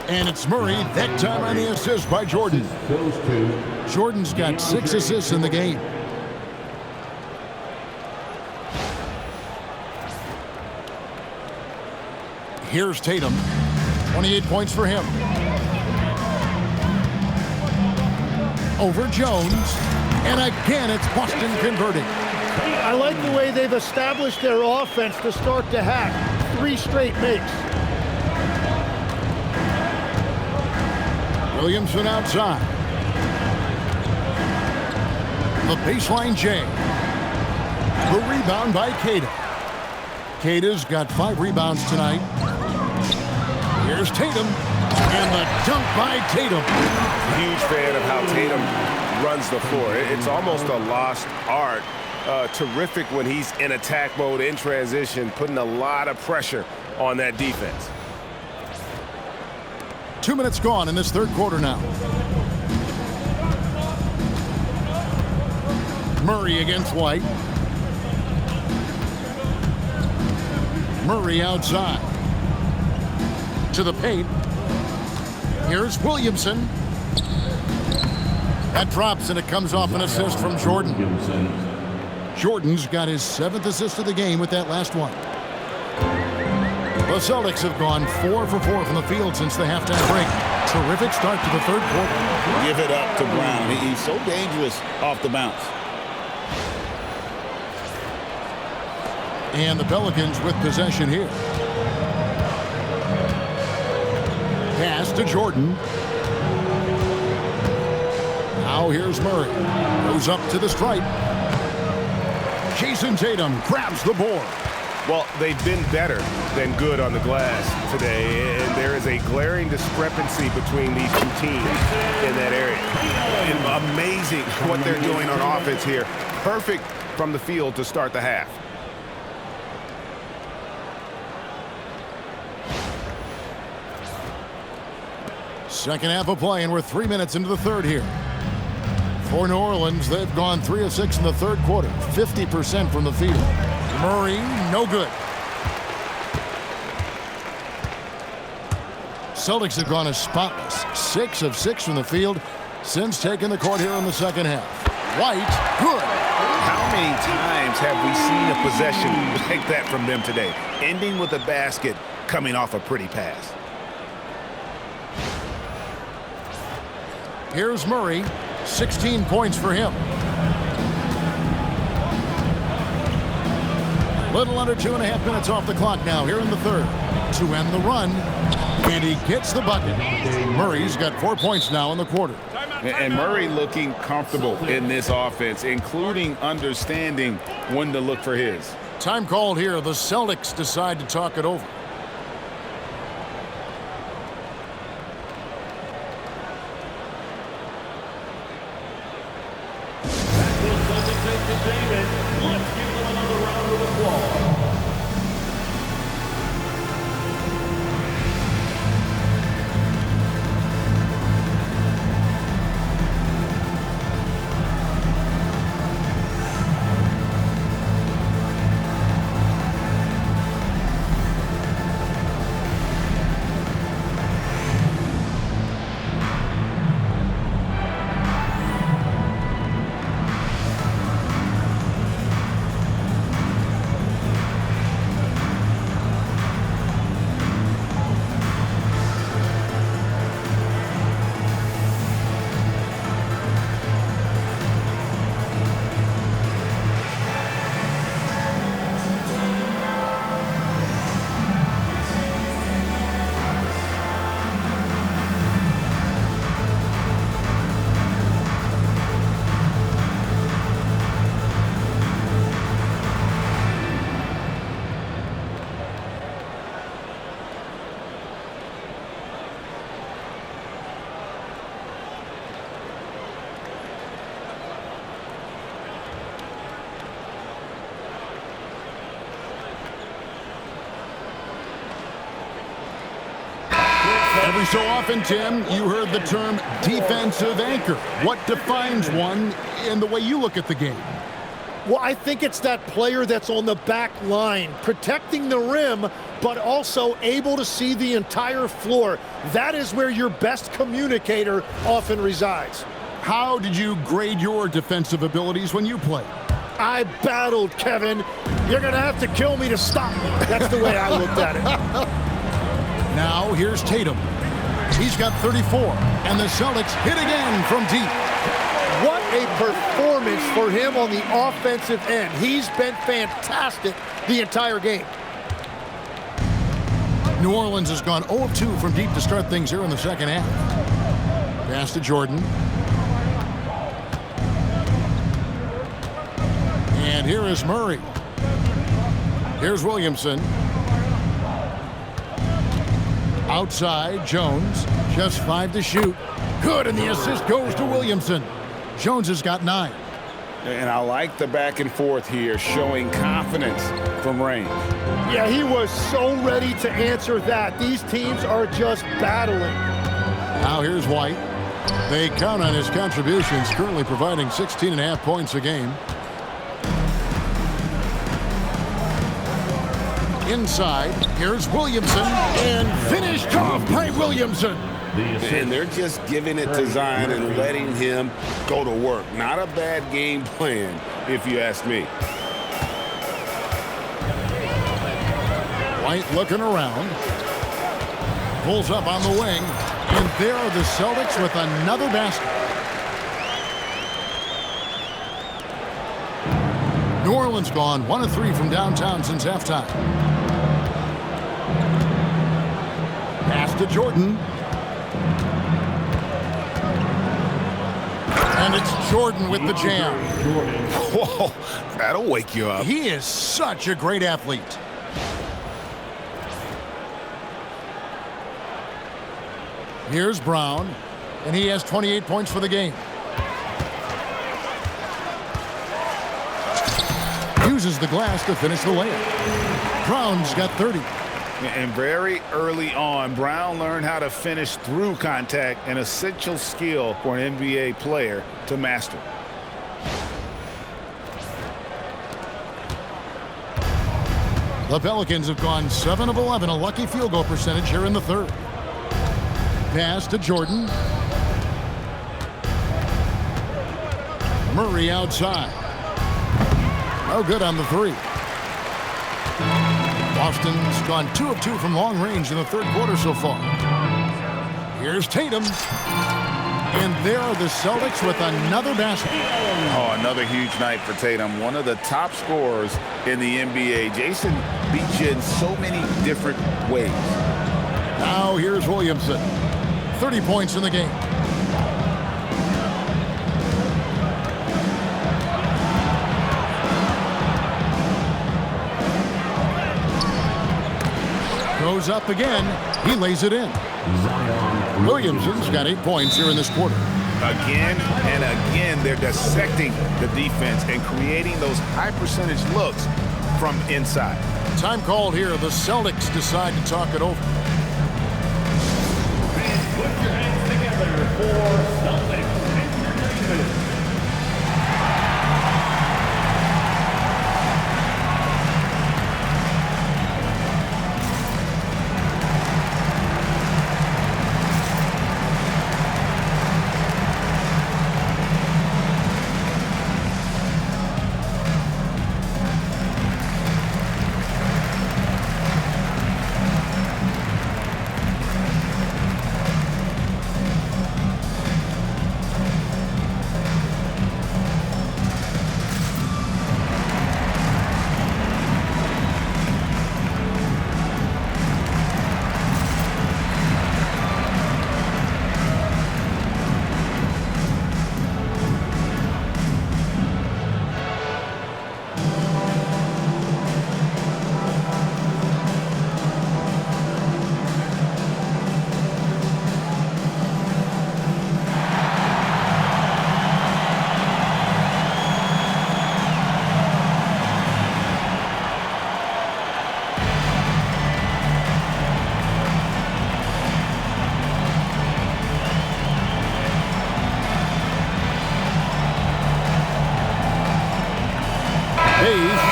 And it's Murray, that time on the assist by Jordan. Jordan's got 6 assists in the game. Here's Tatum. 28 points for him. Over Jones. And again, it's Boston converting. I like the way they've established their offense to start the half. 3 straight makes. Williamson outside. The baseline Jay. The rebound by Cada. Cada's got 5 rebounds tonight. Here's Tatum. And the dunk by Tatum. Huge fan of how Tatum runs the floor. It's almost a lost art. Terrific when he's in attack mode, in transition, putting a lot of pressure on that defense. 2 minutes gone in this third quarter now. Murray against White. Murray outside. To the paint. Here's Williamson. That drops and it comes off an assist from Jordan. Jordan's got his 7th assist of the game with that last one. The Celtics have gone 4 for 4 from the field since the halftime break. Terrific start to the third quarter. Give it up to Brown. He's so dangerous off the bounce. And the Pelicans with possession here. Pass to Jordan. Now here's Murray. Goes up to the stripe. Jason Tatum grabs the board. Well, they've been better than good on the glass today, and there is a glaring discrepancy between these two teams in that area. And amazing what they're doing on offense here. Perfect from the field to start the half. Second half of play, and we're 3 minutes into the third here. For New Orleans, they've gone 3 of 6 in the third quarter, 50% from the field. Murray, no good. Celtics have gone as spotless, 6 of 6 from the field since taking the court here in the second half. White, good. How many times have we seen a possession like that from them today? Ending with a basket, coming off a pretty pass. Here's Murray, 16 points for him. Little under 2.5 minutes off the clock now here in the third to end the run, and he gets the bucket. Murray's got 4 points now in the quarter. And Murray looking comfortable in this offense, including understanding when to look for his. Time called here. The Celtics decide to talk it over. Let's give them another round of applause. Every so often, Tim, you heard the term defensive anchor. What defines one in the way you look at the game? Well, I think it's that player that's on the back line, protecting the rim, but also able to see the entire floor. That is where your best communicator often resides. How did you grade your defensive abilities when you played? I battled, Kevin. You're going to have to kill me to stop me. That's the way I looked at it. Now here's Tatum. He's got 34, and the Celtics hit again from deep. What a performance for him on the offensive end. He's been fantastic the entire game. New Orleans has gone 0 of 2 from deep to start things here in the second half. Pass to Jordan. And here is Murray. Here's Williamson. Outside, Jones. Just 5 to shoot. Good, and the assist goes to Williamson. Jones has got 9. And I like the back and forth here, showing confidence from range. Yeah, he was so ready to answer that. These teams are just battling. Now here's White. They count on his contributions, currently providing 16.5 points a game. Inside, here's Williamson, and finished off by Williamson. And they're just giving it to Zion and letting him go to work. Not a bad game plan, if you ask me. White looking around. Pulls up on the wing. And there are the Celtics with another basket. New Orleans gone 1 of 3 from downtown since halftime. Pass to Jordan. And it's Jordan with the jam. Whoa, that'll wake you up. He is such a great athlete. Here's Brown, and he has 28 points for the game. Uses the glass to finish the layup. Brown's got 30. And very early on, Brown learned how to finish through contact, an essential skill for an NBA player to master. The Pelicans have gone 7 of 11, a lucky field goal percentage here in the third. Pass to Jordan. Murray outside. No good on the 3. Boston's gone 2 of 2 from long range in the third quarter so far. Here's Tatum. And there are the Celtics with another basket. Oh, another huge night for Tatum. One of the top scorers in the NBA. Jason beats you in so many different ways. Now here's Williamson. 30 points in the game. Goes up again. He lays it in. Williamson's got 8 points here in this quarter. Again and again, they're dissecting the defense and creating those high percentage looks from inside. Time called here. The Celtics decide to talk it over. Put your hands together for Celtics Entertainment.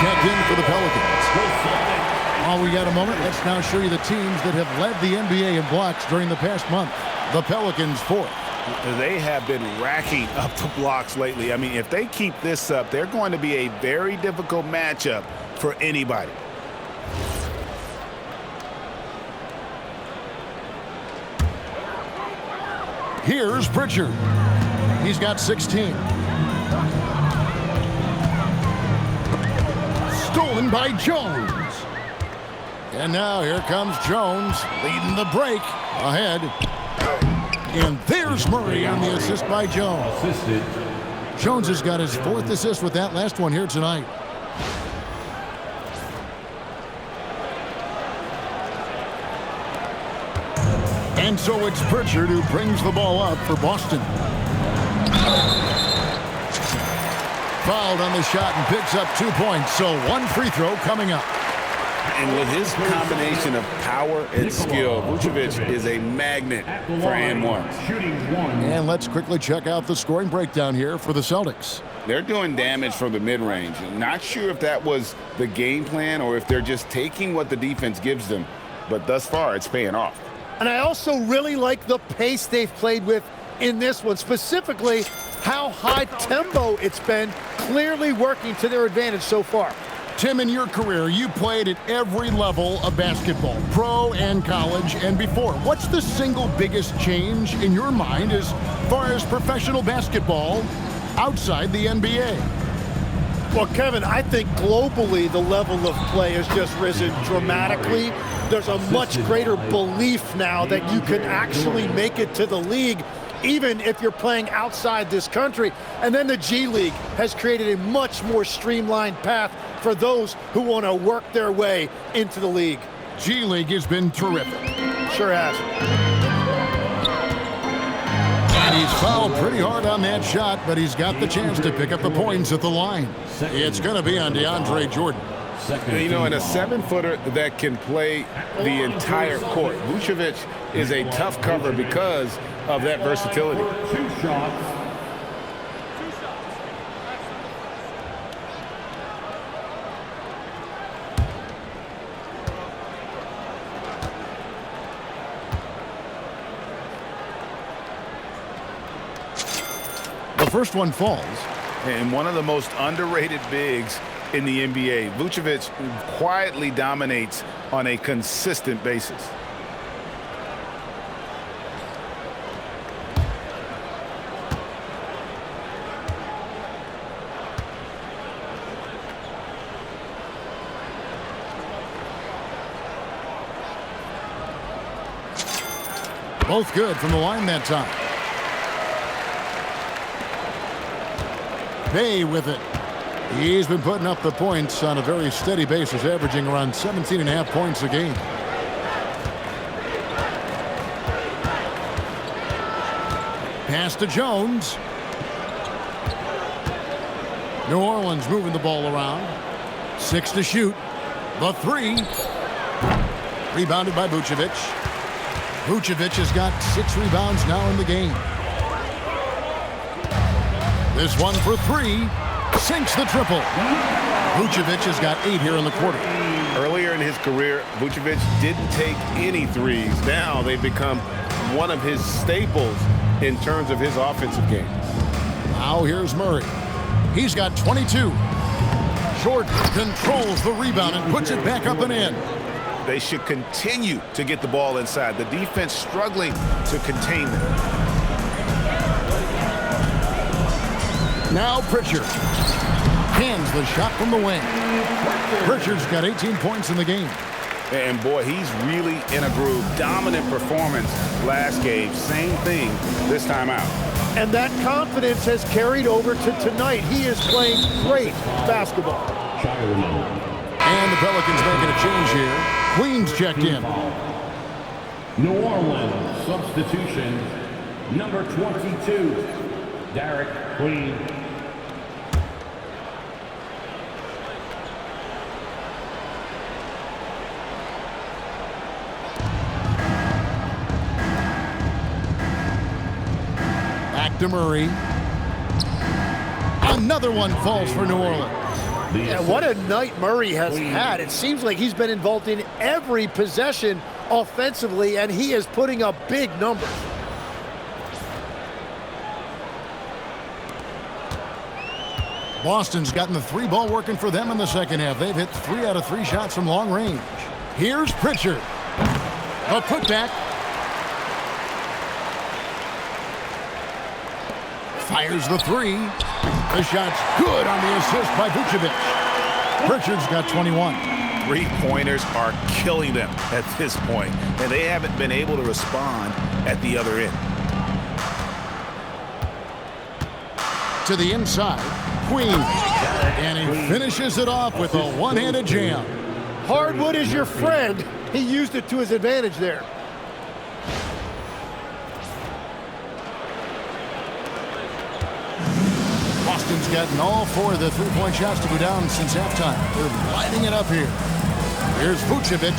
Checked in for the Pelicans. While we got a moment, let's now show you the teams that have led the NBA in blocks during the past month. The Pelicans 4th. They have been racking up the blocks lately. I mean, if they keep this up, they're going to be a very difficult matchup for anybody. Here's Pritchard. He's got 16. Stolen by Jones. And now here comes Jones leading the break ahead. And there's Murray on the assist by Jones. Jones has got his 4th assist with that last one here tonight. And so it's Pritchard who brings the ball up for Boston. Fouled on the shot and picks up 2 points. So 1 free throw coming up. And with his combination of power and skill, Vucevic is a magnet for and ones. And let's quickly check out the scoring breakdown here for the Celtics. They're doing damage from the mid-range. Not sure if that was the game plan or if they're just taking what the defense gives them. But thus far, it's paying off. And I also really like the pace they've played with in this one, specifically how high tempo it's been, clearly working to their advantage so far. Tim, in your career, you played at every level of basketball, pro and college and before. What's the single biggest change in your mind as far as professional basketball outside the NBA? Well, Kevin, I think globally the level of play has just risen dramatically. There's a much greater belief now that you can actually make it to the league, even if you're playing outside this country. And then the G League has created a much more streamlined path for those who want to work their way into the league. G League has been terrific. Sure has. And he's fouled pretty hard on that shot, but he's got the chance to pick up the points at the line. It's going to be on DeAndre Jordan. You know, in a 7-footer that can play the entire court, Vucevic is a tough cover because of that versatility. 2 shots. The first one falls. And one of the most underrated bigs in the NBA, Vucevic quietly dominates on a consistent basis. Both good from the line that time. Bay with it. He's been putting up the points on a very steady basis, averaging around 17.5 points a game. Pass to Jones. New Orleans moving the ball around. 6 to shoot. The 3. Rebounded by Vucevic. Vucevic has got 6 rebounds now in the game. This one for 3. Sinks the triple. Vucevic has got 8 here in the quarter. Earlier in his career, Vucevic didn't take any threes. Now they've become one of his staples in terms of his offensive game. Now here's Murray. He's got 22. Jordan controls the rebound and puts it back up and in. They should continue to get the ball inside. The defense struggling to contain them. Now Pritchard hands the shot from the wing. Pritchard's got 18 points in the game. And boy, he's really in a groove. Dominant performance last game. Same thing this time out. And that confidence has carried over to tonight. He is playing great basketball. And the Pelicans making a change here. Queens checked in. New Orleans substitution number 22, Derek Queen. Back to Murray. Another one falls for New Orleans. Yeah, what a night Murray has had. It seems like he's been involved in every possession offensively, and he is putting up big numbers. Boston's gotten the 3-ball working for them in the second half. They've hit 3 out of 3 shots from long range. Here's Pritchard. A putback. Fires the three. The shot's good on the assist by Vucevic. Pritchard's got 21. Three-pointers are killing them at this point, and they haven't been able to respond at the other end. To the inside, Queen. And he finishes it off with a one-handed jam. Hardwood is your friend. He used it to his advantage there. Boston's gotten all 4 of the three-point shots to go down since halftime. They're lighting it up here. Here's Vucevic.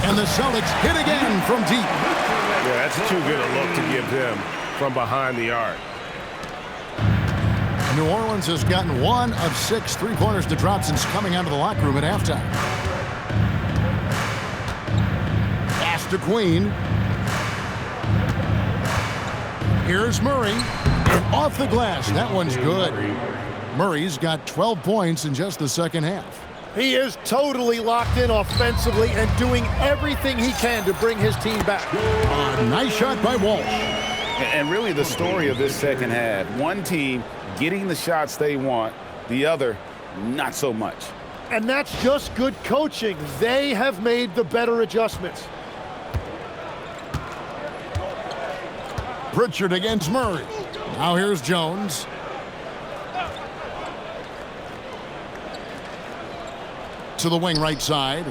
And the Celtics hit again from deep. Yeah, that's too good a look to give them from behind the arc. New Orleans has gotten 1 of 6 three-pointers to drop since coming out of the locker room at halftime. Pass to Queen. Here's Murray. And off the glass. That one's good. Murray's got 12 points in just the second half. He is totally locked in offensively and doing everything he can to bring his team back. A nice shot by Walsh. And really the story of this second half, one team getting the shots they want, the other not so much. And that's just good coaching. They have made the better adjustments. Pritchard against Murray. Now here's Jones. To the wing right side.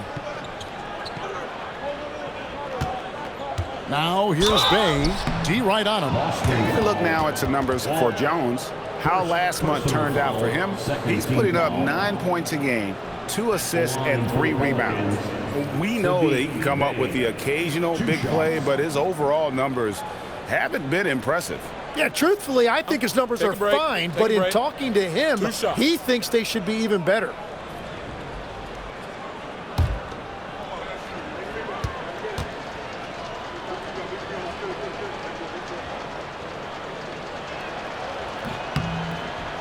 Now here's Bay. D right on him. You look now at some numbers for Jones. How last month turned out for him. He's putting up 9 points a game, 2 assists, and 3 rebounds. We know that he can come up with the occasional big play, but his overall numbers haven't been impressive. Yeah, truthfully, I think his numbers are fine, but in talking to him, he thinks they should be even better.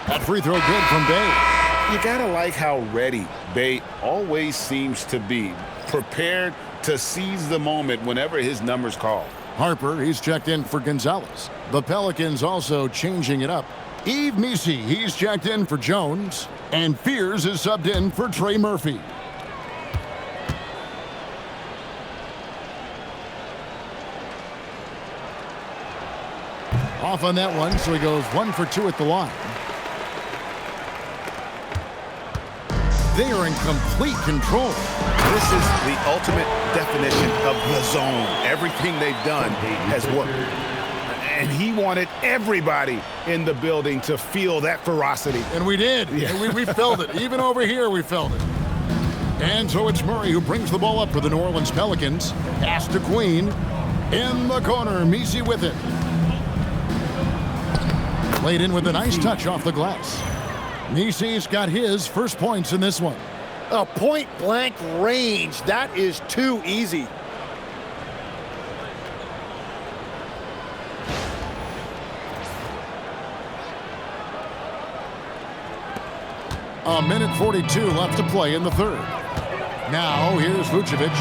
That free throw good from Bay. You gotta like how ready Bay always seems to be, prepared to seize the moment whenever his number's called. Harper, he's checked in for Gonzalez. The Pelicans also changing it up. Yves Missi, he's checked in for Jones. And Fears is subbed in for Trey Murphy. Off on that one, so he goes 1 for 2 at the line. They are in complete control. This is the ultimate definition of the zone. Everything they've done has worked. And he wanted everybody in the building to feel that ferocity. And we did. Yeah. We felt it. Even over here, we felt it. And so it's Murray who brings the ball up for the New Orleans Pelicans. Pass to Queen. In the corner, Missi with it. Played in with a nice touch off the glass. Missi's got his first points in this one. A point-blank range. That is too easy. A minute 42 left to play in the third. Now here's Vucevic,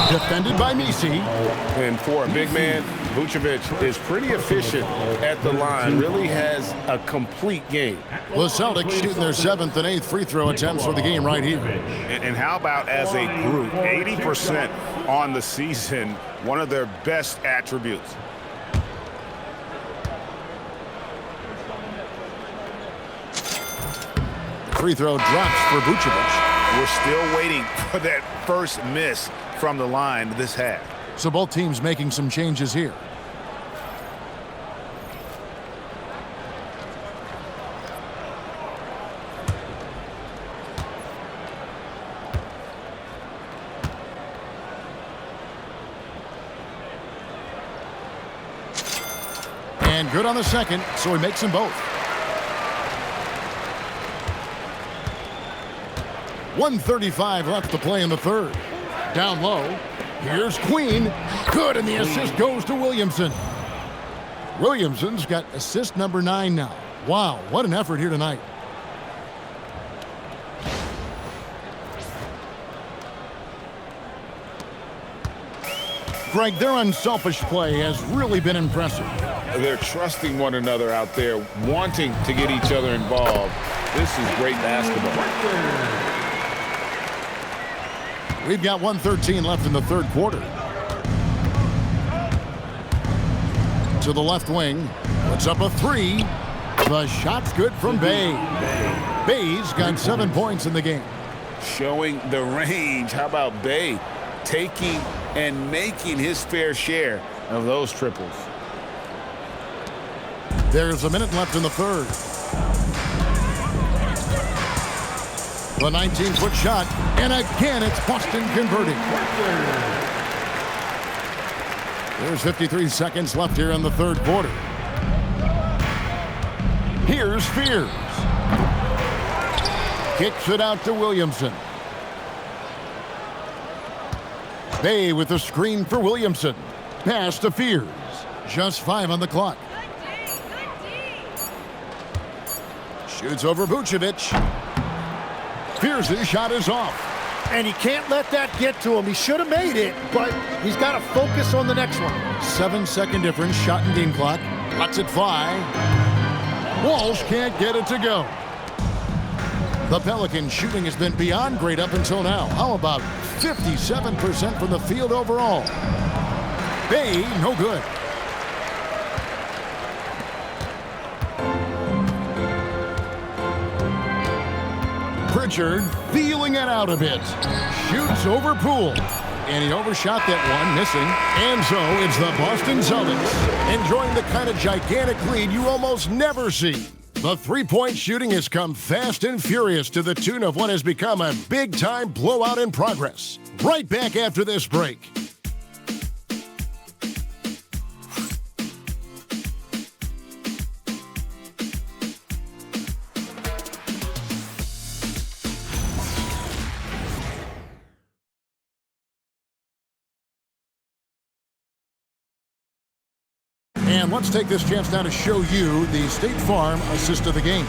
defended by Missi. And for a big man, Vucevic is pretty efficient at the line, really has a complete game. The Celtics shooting their 7th and 8th free throw attempts for the game right here. And how about as a group, 80% on the season, one of their best attributes. Free throw drops for Vucevic. We're still waiting for that first miss from the line this half. So both teams making some changes here. And good on the second, so he makes them both. 1:35 left to play in the third. Down low. Here's Queen. Good, and the assist goes to Williamson. Williamson's got assist number 9 now. Wow, what an effort here tonight. Greg, their unselfish play has really been impressive. They're trusting one another out there, wanting to get each other involved. This is great basketball. We've got 1:13 left in the third quarter. To the left wing, puts up a three. The shot's good from Bay. Bay's got 7 points in the game. Showing the range. How about Bay taking and making his fair share of those triples? There's a minute left in the third. The 19-foot shot, and again it's Boston converting. There's 53 seconds left here in the third quarter. Here's Fears. Kicks it out to Williamson. Bay with the screen for Williamson. Pass to Fears. Just 5 on the clock. Shoots over Vucevic. Fears' shot is off. And he can't let that get to him. He should have made it, but he's got to focus on the next one. 7-second difference, shot and game clock. Lets it fly. Walsh can't get it to go. The Pelicans shooting has been beyond great up until now. How about 57% from the field overall? Bay, no good. Pritchard feeling it out a bit. Shoots over Poole. And he overshot that one, missing. And so it's the Boston Celtics enjoying the kind of gigantic lead you almost never see. The three-point shooting has come fast and furious to the tune of what has become a big-time blowout in progress. Right back after this break. And let's take this chance now to show you the State Farm assist of the game.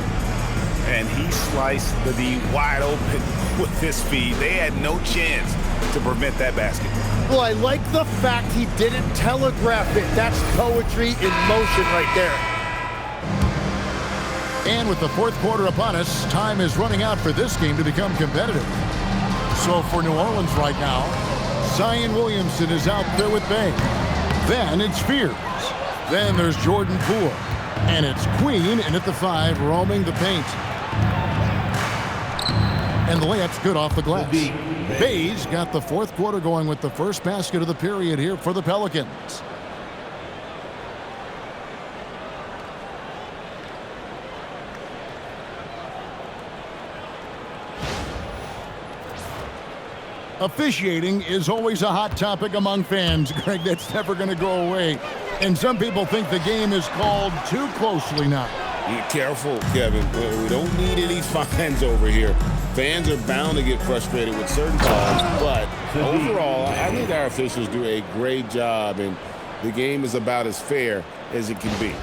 And he sliced the D wide open with his feet. They had no chance to prevent that basket. Well, I like the fact he didn't telegraph it. That's poetry in motion right there. And with the fourth quarter upon us, time is running out for this game to become competitive. So for New Orleans right now, Zion Williamson is out there with Bay. Then it's Fears. Then there's Jordan Poole. And it's Queen in at the 5, roaming the paint. And the layup's good off the glass. Bay's got the fourth quarter going with the first basket of the period here for the Pelicans. Officiating is always a hot topic among fans, Greg. That's never going to go away. And some people think the game is called too closely now. Be careful, Kevin. We don't need any fines over here. Fans are bound to get frustrated with certain calls, but overall, I think our officials do a great job, and the game is about as fair as it can be.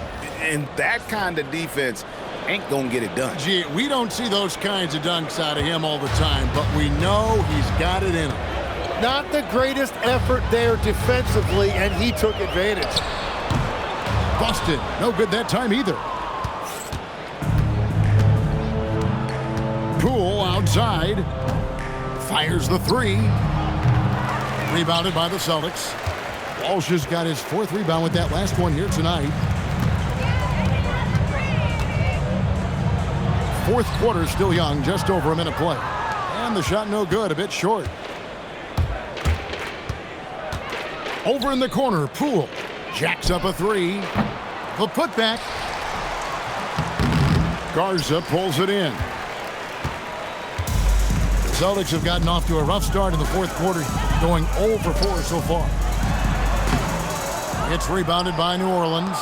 And that kind of defense ain't gonna get it done. Gee, we don't see those kinds of dunks out of him all the time, but we know he's got it in him. Not the greatest effort there defensively, and he took advantage. Busted. No good that time either. Poole outside. Fires the 3. Rebounded by the Celtics. Walsh has got his 4th rebound with that last one here tonight. Fourth quarter still young, just over a minute play. And the shot no good, a bit short. Over in the corner, Poole jacks up a 3. The putback. Garza pulls it in. The Celtics have gotten off to a rough start in the fourth quarter, going 0 for 4 so far. It's rebounded by New Orleans.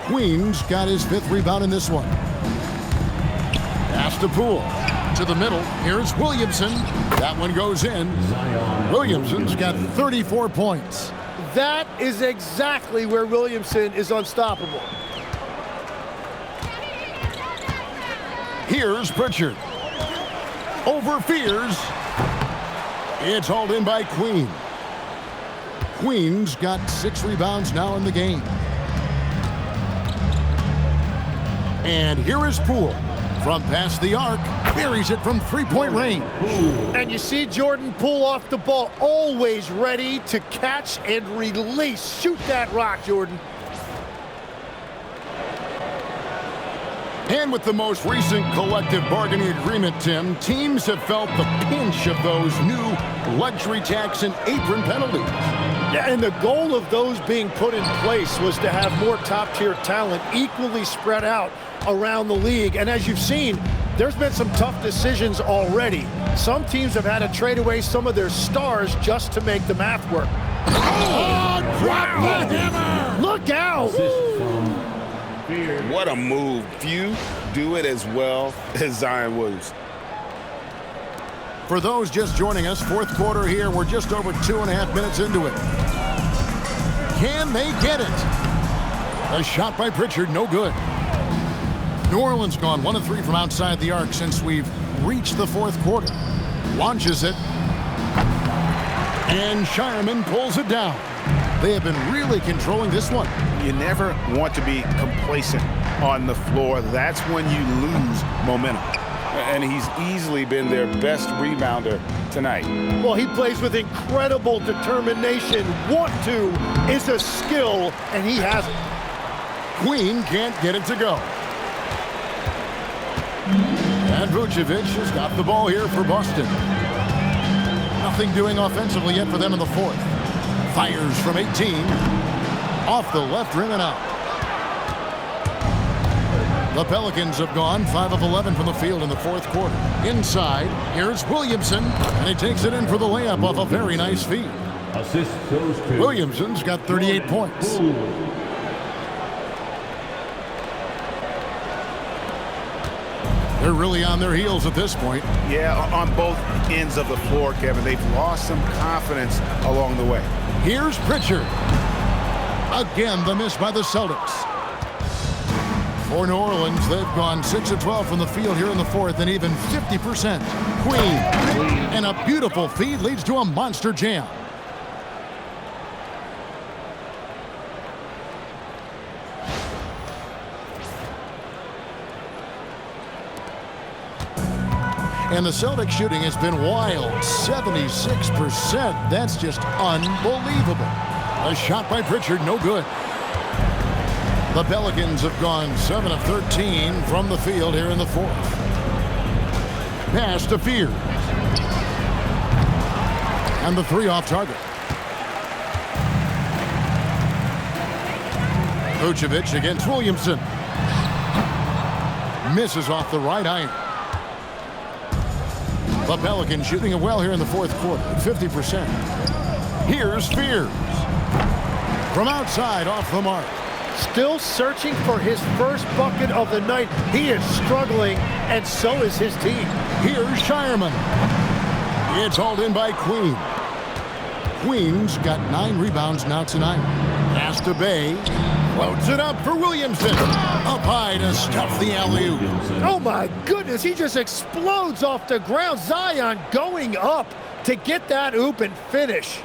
Queens got his 5th rebound in this one. Pass to Poole. To the middle. Here's Williamson. That one goes in. Williamson's got 34 points. That is exactly where Williamson is unstoppable. Here's Pritchard. Over Fears. It's hauled in by Queen. Queen's got 6 rebounds now in the game. And here is Poole. From past the arc, buries it from three-point range. And you see Jordan Poole off the ball, always ready to catch and release. Shoot that rock, Jordan. And with the most recent collective bargaining agreement, Tim, teams have felt the pinch of those new luxury tax and apron penalties. Yeah, and the goal of those being put in place was to have more top-tier talent equally spread out around the league. And as you've seen, there's been some tough decisions already. Some teams have had to trade away some of their stars just to make the math work. Oh, drop the hammer! Look out! What a move. Few do it as well as Zion Williams. For those just joining us, fourth quarter here. We're just over 2.5 minutes into it. Can they get it? A shot by Pritchard, no good. New Orleans gone 1 of 3 from outside the arc since we've reached the fourth quarter. Launches it. And Shireman pulls it down. They have been really controlling this one. You never want to be complacent on the floor. That's when you lose momentum. And he's easily been their best rebounder tonight. Well, he plays with incredible determination. Want to is a skill, and he has it. Queen can't get it to go. And Vucevic has got the ball here for Boston. Nothing doing offensively yet for them in the fourth. Fires from 18. Off the left rim and out. The Pelicans have gone 5 of 11 from the field in the fourth quarter. Inside, here's Williamson, and he takes it in for the layup off a very nice feed. Assist goes to Williamson's got 38 points. They're really on their heels at this point. Yeah, on both ends of the floor, Kevin. They've lost some confidence along the way. Here's Pritchard. Again, the miss by the Celtics. For New Orleans, they've gone 6 of 12 from the field here in the fourth and even 50%. Queen. And a beautiful feed leads to a monster jam. And the Celtics shooting has been wild, 76%. That's just unbelievable. A shot by Pritchard, no good. The Pelicans have gone 7 of 13 from the field here in the fourth. Pass to Fear. And the 3 off target. Vucevic against Williamson. Misses off the right iron. The Pelicans shooting it well here in the fourth quarter at 50%. Here's Fears. From outside, off the mark. Still searching for his first bucket of the night. He is struggling, and so is his team. Here's Shireman. It's hauled in by Queen. Queen's got 9 rebounds now tonight. Pass to Bay. Floats it up for Williamson. Up high to stuff the alley-oop. Oh my goodness, he just explodes off the ground. Zion going up to get that oop and finish.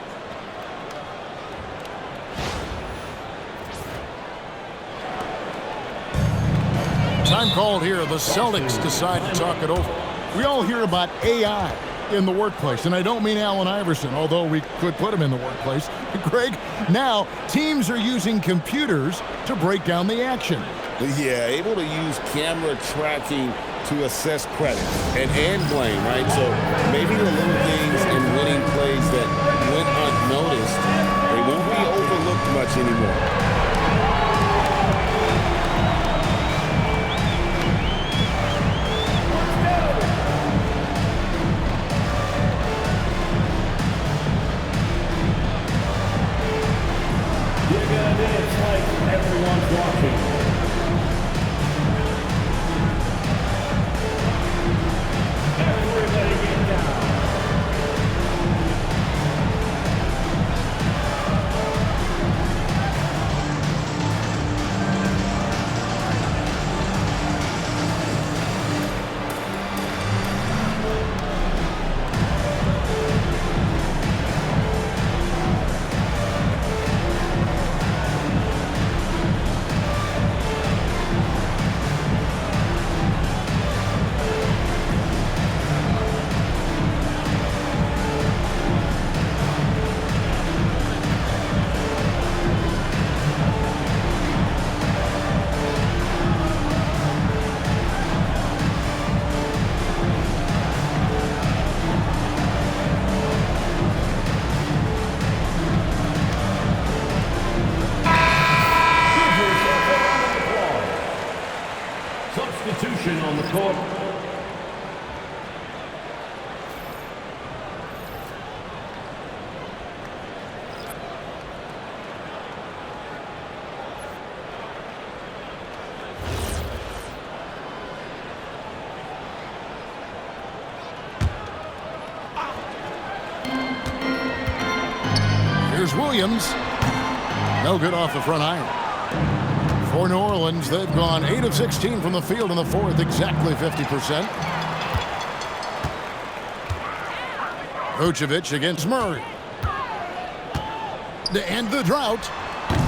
Time called here. The Celtics decide to talk it over. We all hear about AI in the workplace, and I don't mean Allen Iverson, although we could put him in the workplace. Greg, now teams are using computers to break down the action. Yeah, able to use camera tracking to assess credit and blame, right? So maybe the little things in winning plays that went unnoticed, they won't be overlooked much anymore. everyone's watching. Everybody get down. substitution on the court. Here's Williams. No good off the front iron. For New Orleans, they've gone 8 of 16 from the field in the fourth, exactly 50%. Vucevic against Murray. And the drought.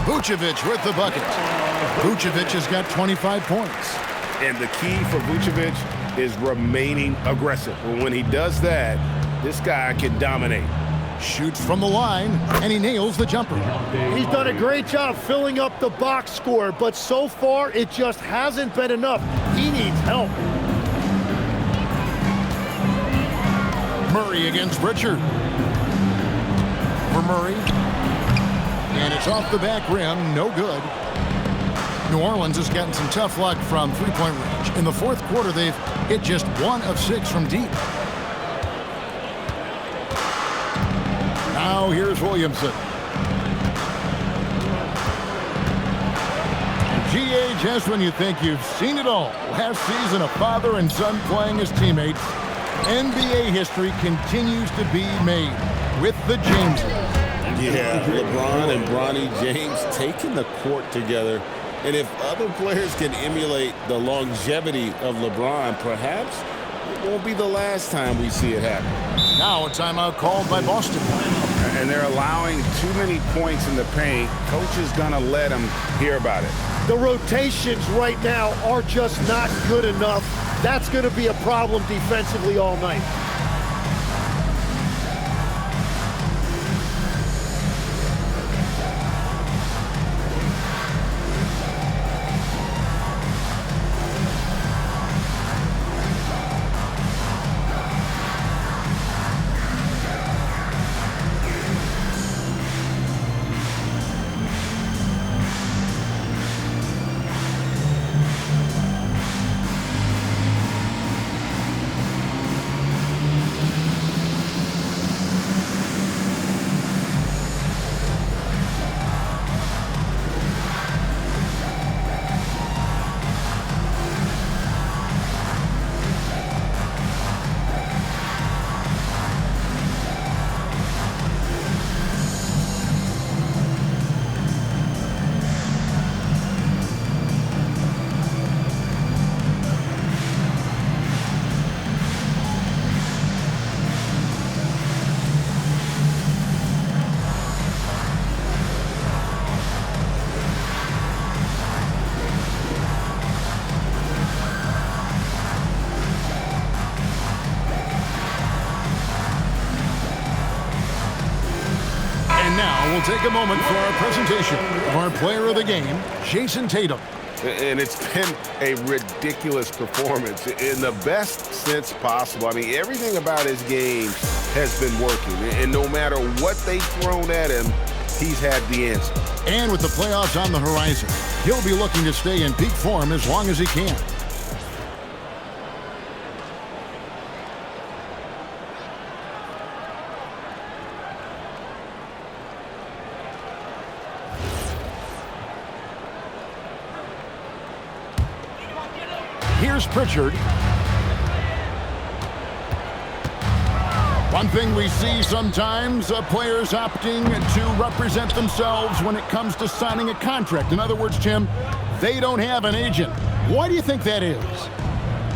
Vucevic with the bucket. Vucevic has got 25 points. And the key for Vucevic is remaining aggressive. When he does that, this guy can dominate. Shoots from the line, and he nails the jumper. He's done a great job filling up the box score, but so far it just hasn't been enough. He needs help. Murray against Pritchard. For Murray. And it's off the back rim, no good. New Orleans has gotten some tough luck from three-point range. In the fourth quarter, they've hit just 1 of 6 from deep. Now here's Williamson. GA, just when you think you've seen it all. Last season, a father and son playing as teammates. NBA history continues to be made with the Jameses. Yeah, LeBron and Bronny James taking the court together. And if other players can emulate the longevity of LeBron, perhaps it won't be the last time we see it happen. Now a timeout called by Boston. And they're allowing too many points in the paint. Coach is going to let them hear about it. The rotations right now are just not good enough. That's going to be a problem defensively all night. We'll take a moment for our presentation of our player of the game, Jason Tatum. And it's been a ridiculous performance in the best sense possible. I mean, everything about his game has been working. And no matter what they've thrown at him, he's had the answer. And with the playoffs on the horizon, he'll be looking to stay in peak form as long as he can. Here's Pritchard. One thing we see sometimes, players opting to represent themselves when it comes to signing a contract. In other words, Tim, they don't have an agent. Why do you think that is?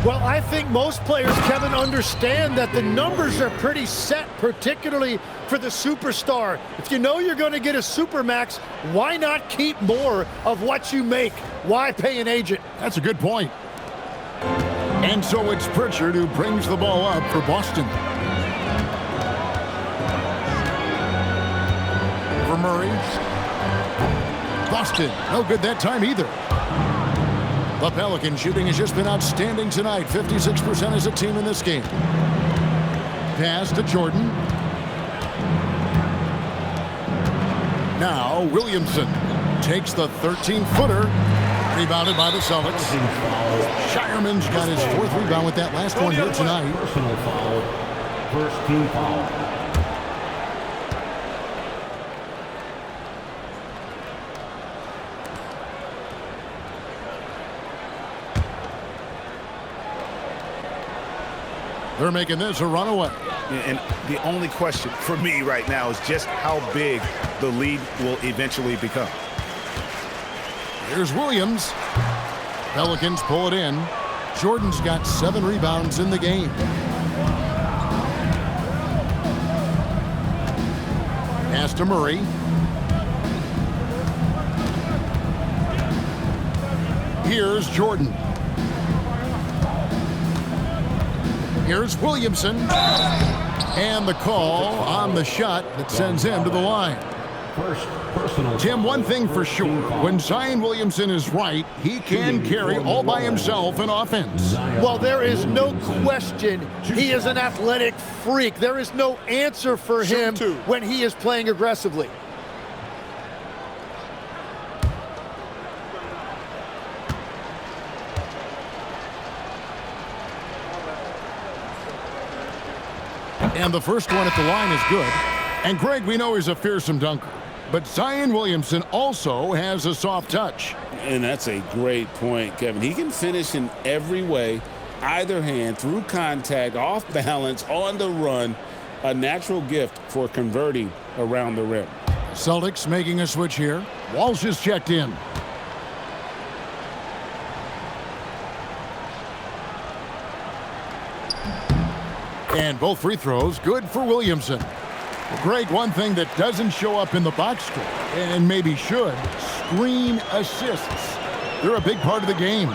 Well, I think most players, Kevin, understand that the numbers are pretty set, particularly for the superstar. If you know you're going to get a supermax, why not keep more of what you make? Why pay an agent? That's a good point. And so it's Pritchard who brings the ball up for Boston. For Murray. Boston, no good that time either. The Pelican shooting has just been outstanding tonight. 56% as a team in this game. Pass to Jordan. Now Williamson takes the 13-footer. Rebounded by the Celtics. Shireman's got his 4th rebound with that last one here tonight. Personal foul. First team foul. They're making this a runaway. And the only question for me right now is just how big the lead will eventually become. Here's Williams. Pelicans pull it in. Jordan's got 7 rebounds in the game. Pass to Murray. Here's Jordan. Here's Williamson. And the call on the shot that sends him to the line. Tim, one thing for sure, when Zion Williamson is right, he can carry all by himself in offense. Well, there is no question he is an athletic freak. There is no answer for him when he is playing aggressively. And the first one at the line is good. And Greg, we know he's a fearsome dunker. But Zion Williamson also has a soft touch. And that's a great point, Kevin. He can finish in every way, either hand, through contact, off balance, on the run. A natural gift for converting around the rim. Celtics making a switch here. Walsh is checked in. And both free throws good for Williamson. Greg, one thing that doesn't show up in the box score, and maybe should, screen assists. They're a big part of the game.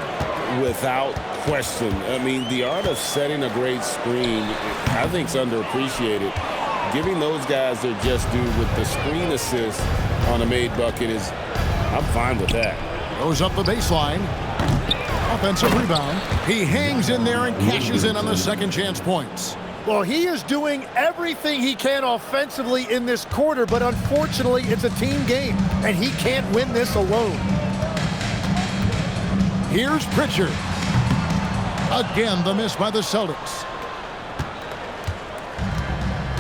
Without question. I mean, the art of setting a great screen, I think, is underappreciated. Giving those guys their just due with the screen assist on a made bucket is, I'm fine with that. Goes up the baseline. Offensive rebound. He hangs in there and cashes in on the second chance points. Well, he is doing everything he can offensively in this quarter, but unfortunately, it's a team game, and he can't win this alone. Here's Pritchard. Again, the miss by the Celtics.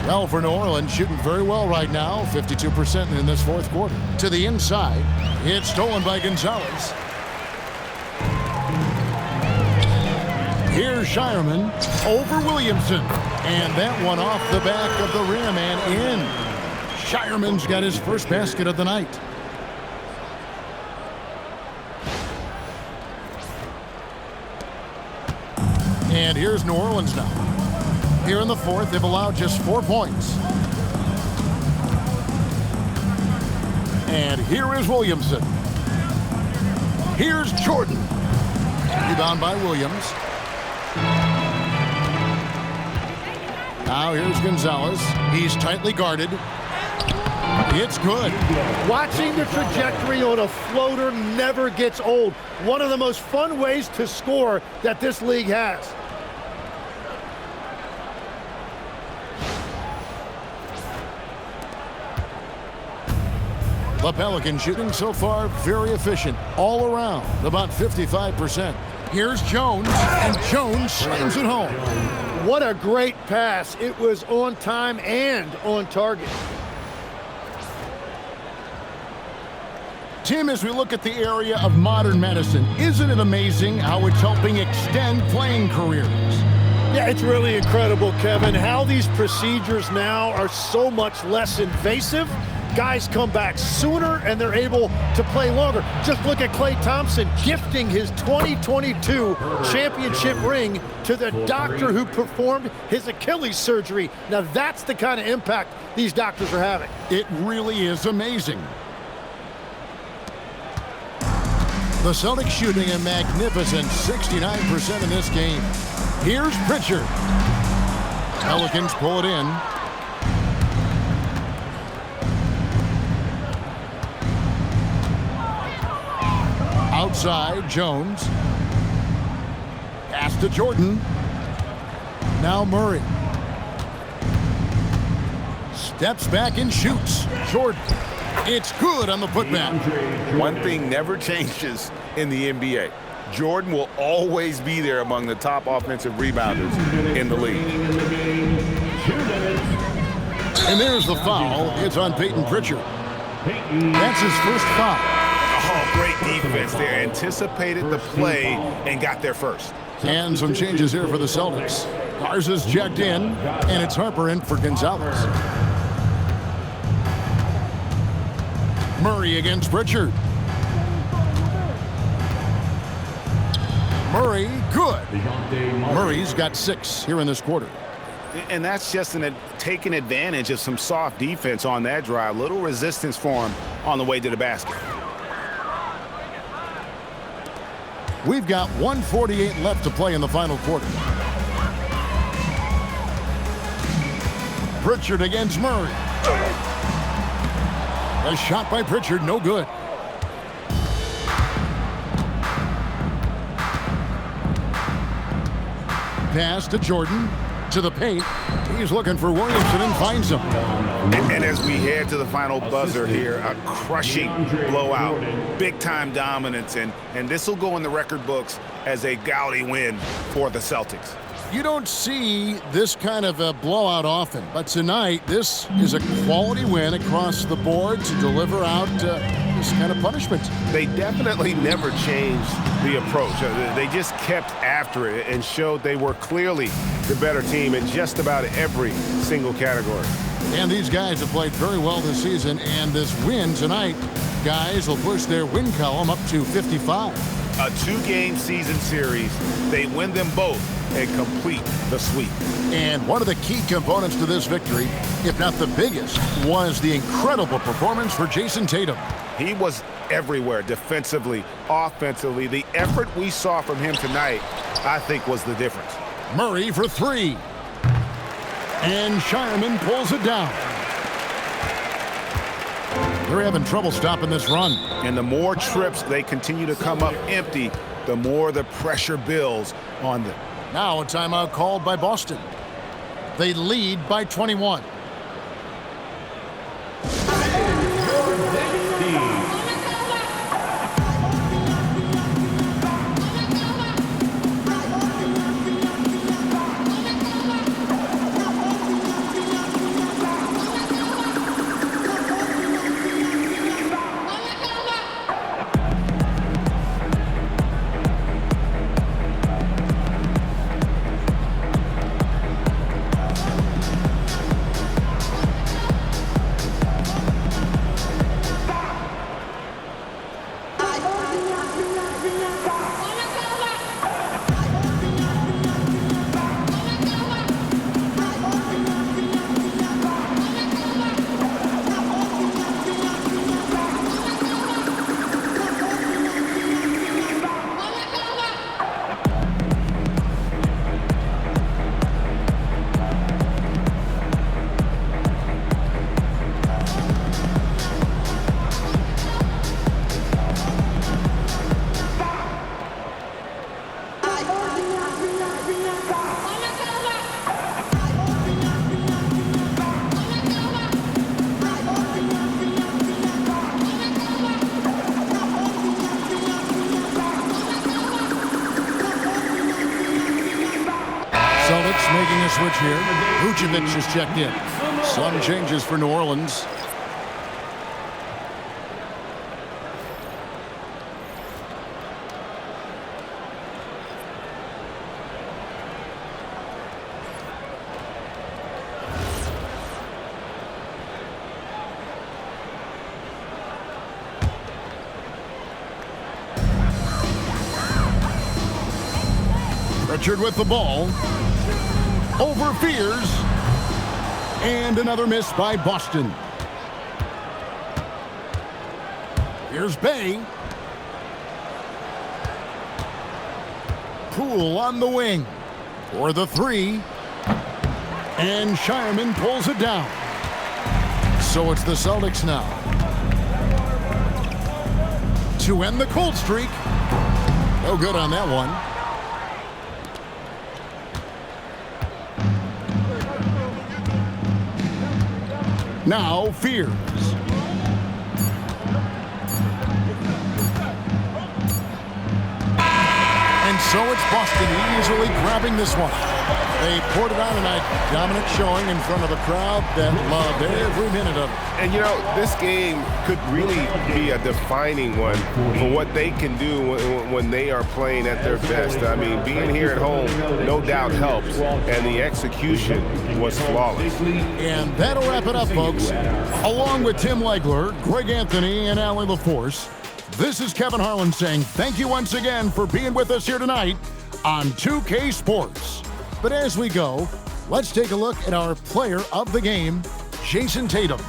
Well, for New Orleans, shooting very well right now, 52% in this fourth quarter. To the inside, it's stolen by Gonzalez. Here's Shireman over Williamson. And that one off the back of the rim and in. Shireman's got his first basket of the night. And here's New Orleans now. Here in the fourth, they've allowed just 4 points. And here is Williamson. Here's Jordan. Rebound by Williams. Now here's Gonzalez. He's tightly guarded. It's good. Watching the trajectory on a floater never gets old. One of the most fun ways to score that this league has. The Pelicans shooting so far very efficient all around, about 55%. Here's Jones, and Jones slams it home. What a great pass. It was on time and on target. Tim, as we look at the area of modern medicine, isn't it amazing how it's helping extend playing careers? Yeah, it's really incredible, Kevin, how these procedures now are so much less invasive. Guys come back sooner and they're able to play longer. Just look at Klay Thompson gifting his 2022 championship ring to the doctor who performed his Achilles surgery. Now that's the kind of impact these doctors are having. It really is amazing. The Celtics shooting a magnificent 69% in this game. Here's Pritchard. Pelicans pull it in. Outside, Jones. Pass to Jordan. Now Murray. Steps back and shoots. Jordan. It's good on the putback. One thing never changes in the NBA. Jordan will always be there among the top offensive rebounders in the league. And there's the foul. It's on Peyton Pritchard. That's his first foul. Oh, great defense there. Anticipated the play and got there first. And some changes here for the Celtics. Garza's checked in, and it's Harper in for Gonzalez. Murray against Pritchard. Murray, good. Murray's got 6 here in this quarter. And that's just taking advantage of some soft defense on that drive. Little resistance for him on the way to the basket. We've got 1:48 left to play in the final quarter. Pritchard against Murray. A shot by Pritchard, no good. Pass to Jordan, to the paint. He's looking for Williamson and finds him. And as we head to the final buzzer here, a crushing blowout, big-time dominance, and this will go in the record books as a gaudy win for the Celtics. You don't see this kind of a blowout often, but tonight this is a quality win across the board to deliver out this kind of punishment. They definitely never changed the approach. They just kept after it and showed they were clearly the better team in just about every single category. And these guys have played very well this season, and this win tonight, guys, will push their win column up to 55. A 2-game season series, they win them both and complete the sweep. And one of the key components to this victory, if not the biggest, was the incredible performance for Jason Tatum. He was everywhere, defensively, offensively. The effort we saw from him tonight, I think, was the difference. Murray for 3. And Shireman pulls it down. They're having trouble stopping this run. And the more trips they continue to come up empty, the more the pressure builds on them. Now a timeout called by Boston. They lead by 21. Celtics making a switch here. Vucevic has checked in. Some changes for New Orleans. Pritchard with the ball. Over Fears. And another miss by Boston. Here's Bay. Poole on the wing for the 3. And Shireman pulls it down. So it's the Celtics now to end the cold streak. No good on that one. Now Fears. so it's Boston easily grabbing this one. They poured it on tonight. Dominant showing in front of a crowd that loved every minute of it. And, this game could really be a defining one for what they can do when they are playing at their best. I mean, being here at home no doubt helps, and the execution was flawless. And that'll wrap it up, folks. Along with Tim Legler, Greg Anthony, and Allie LaForce, this is Kevin Harlan saying thank you once again for being with us here tonight on 2K Sports. But as we go, let's take a look at our player of the game, Jason Tatum.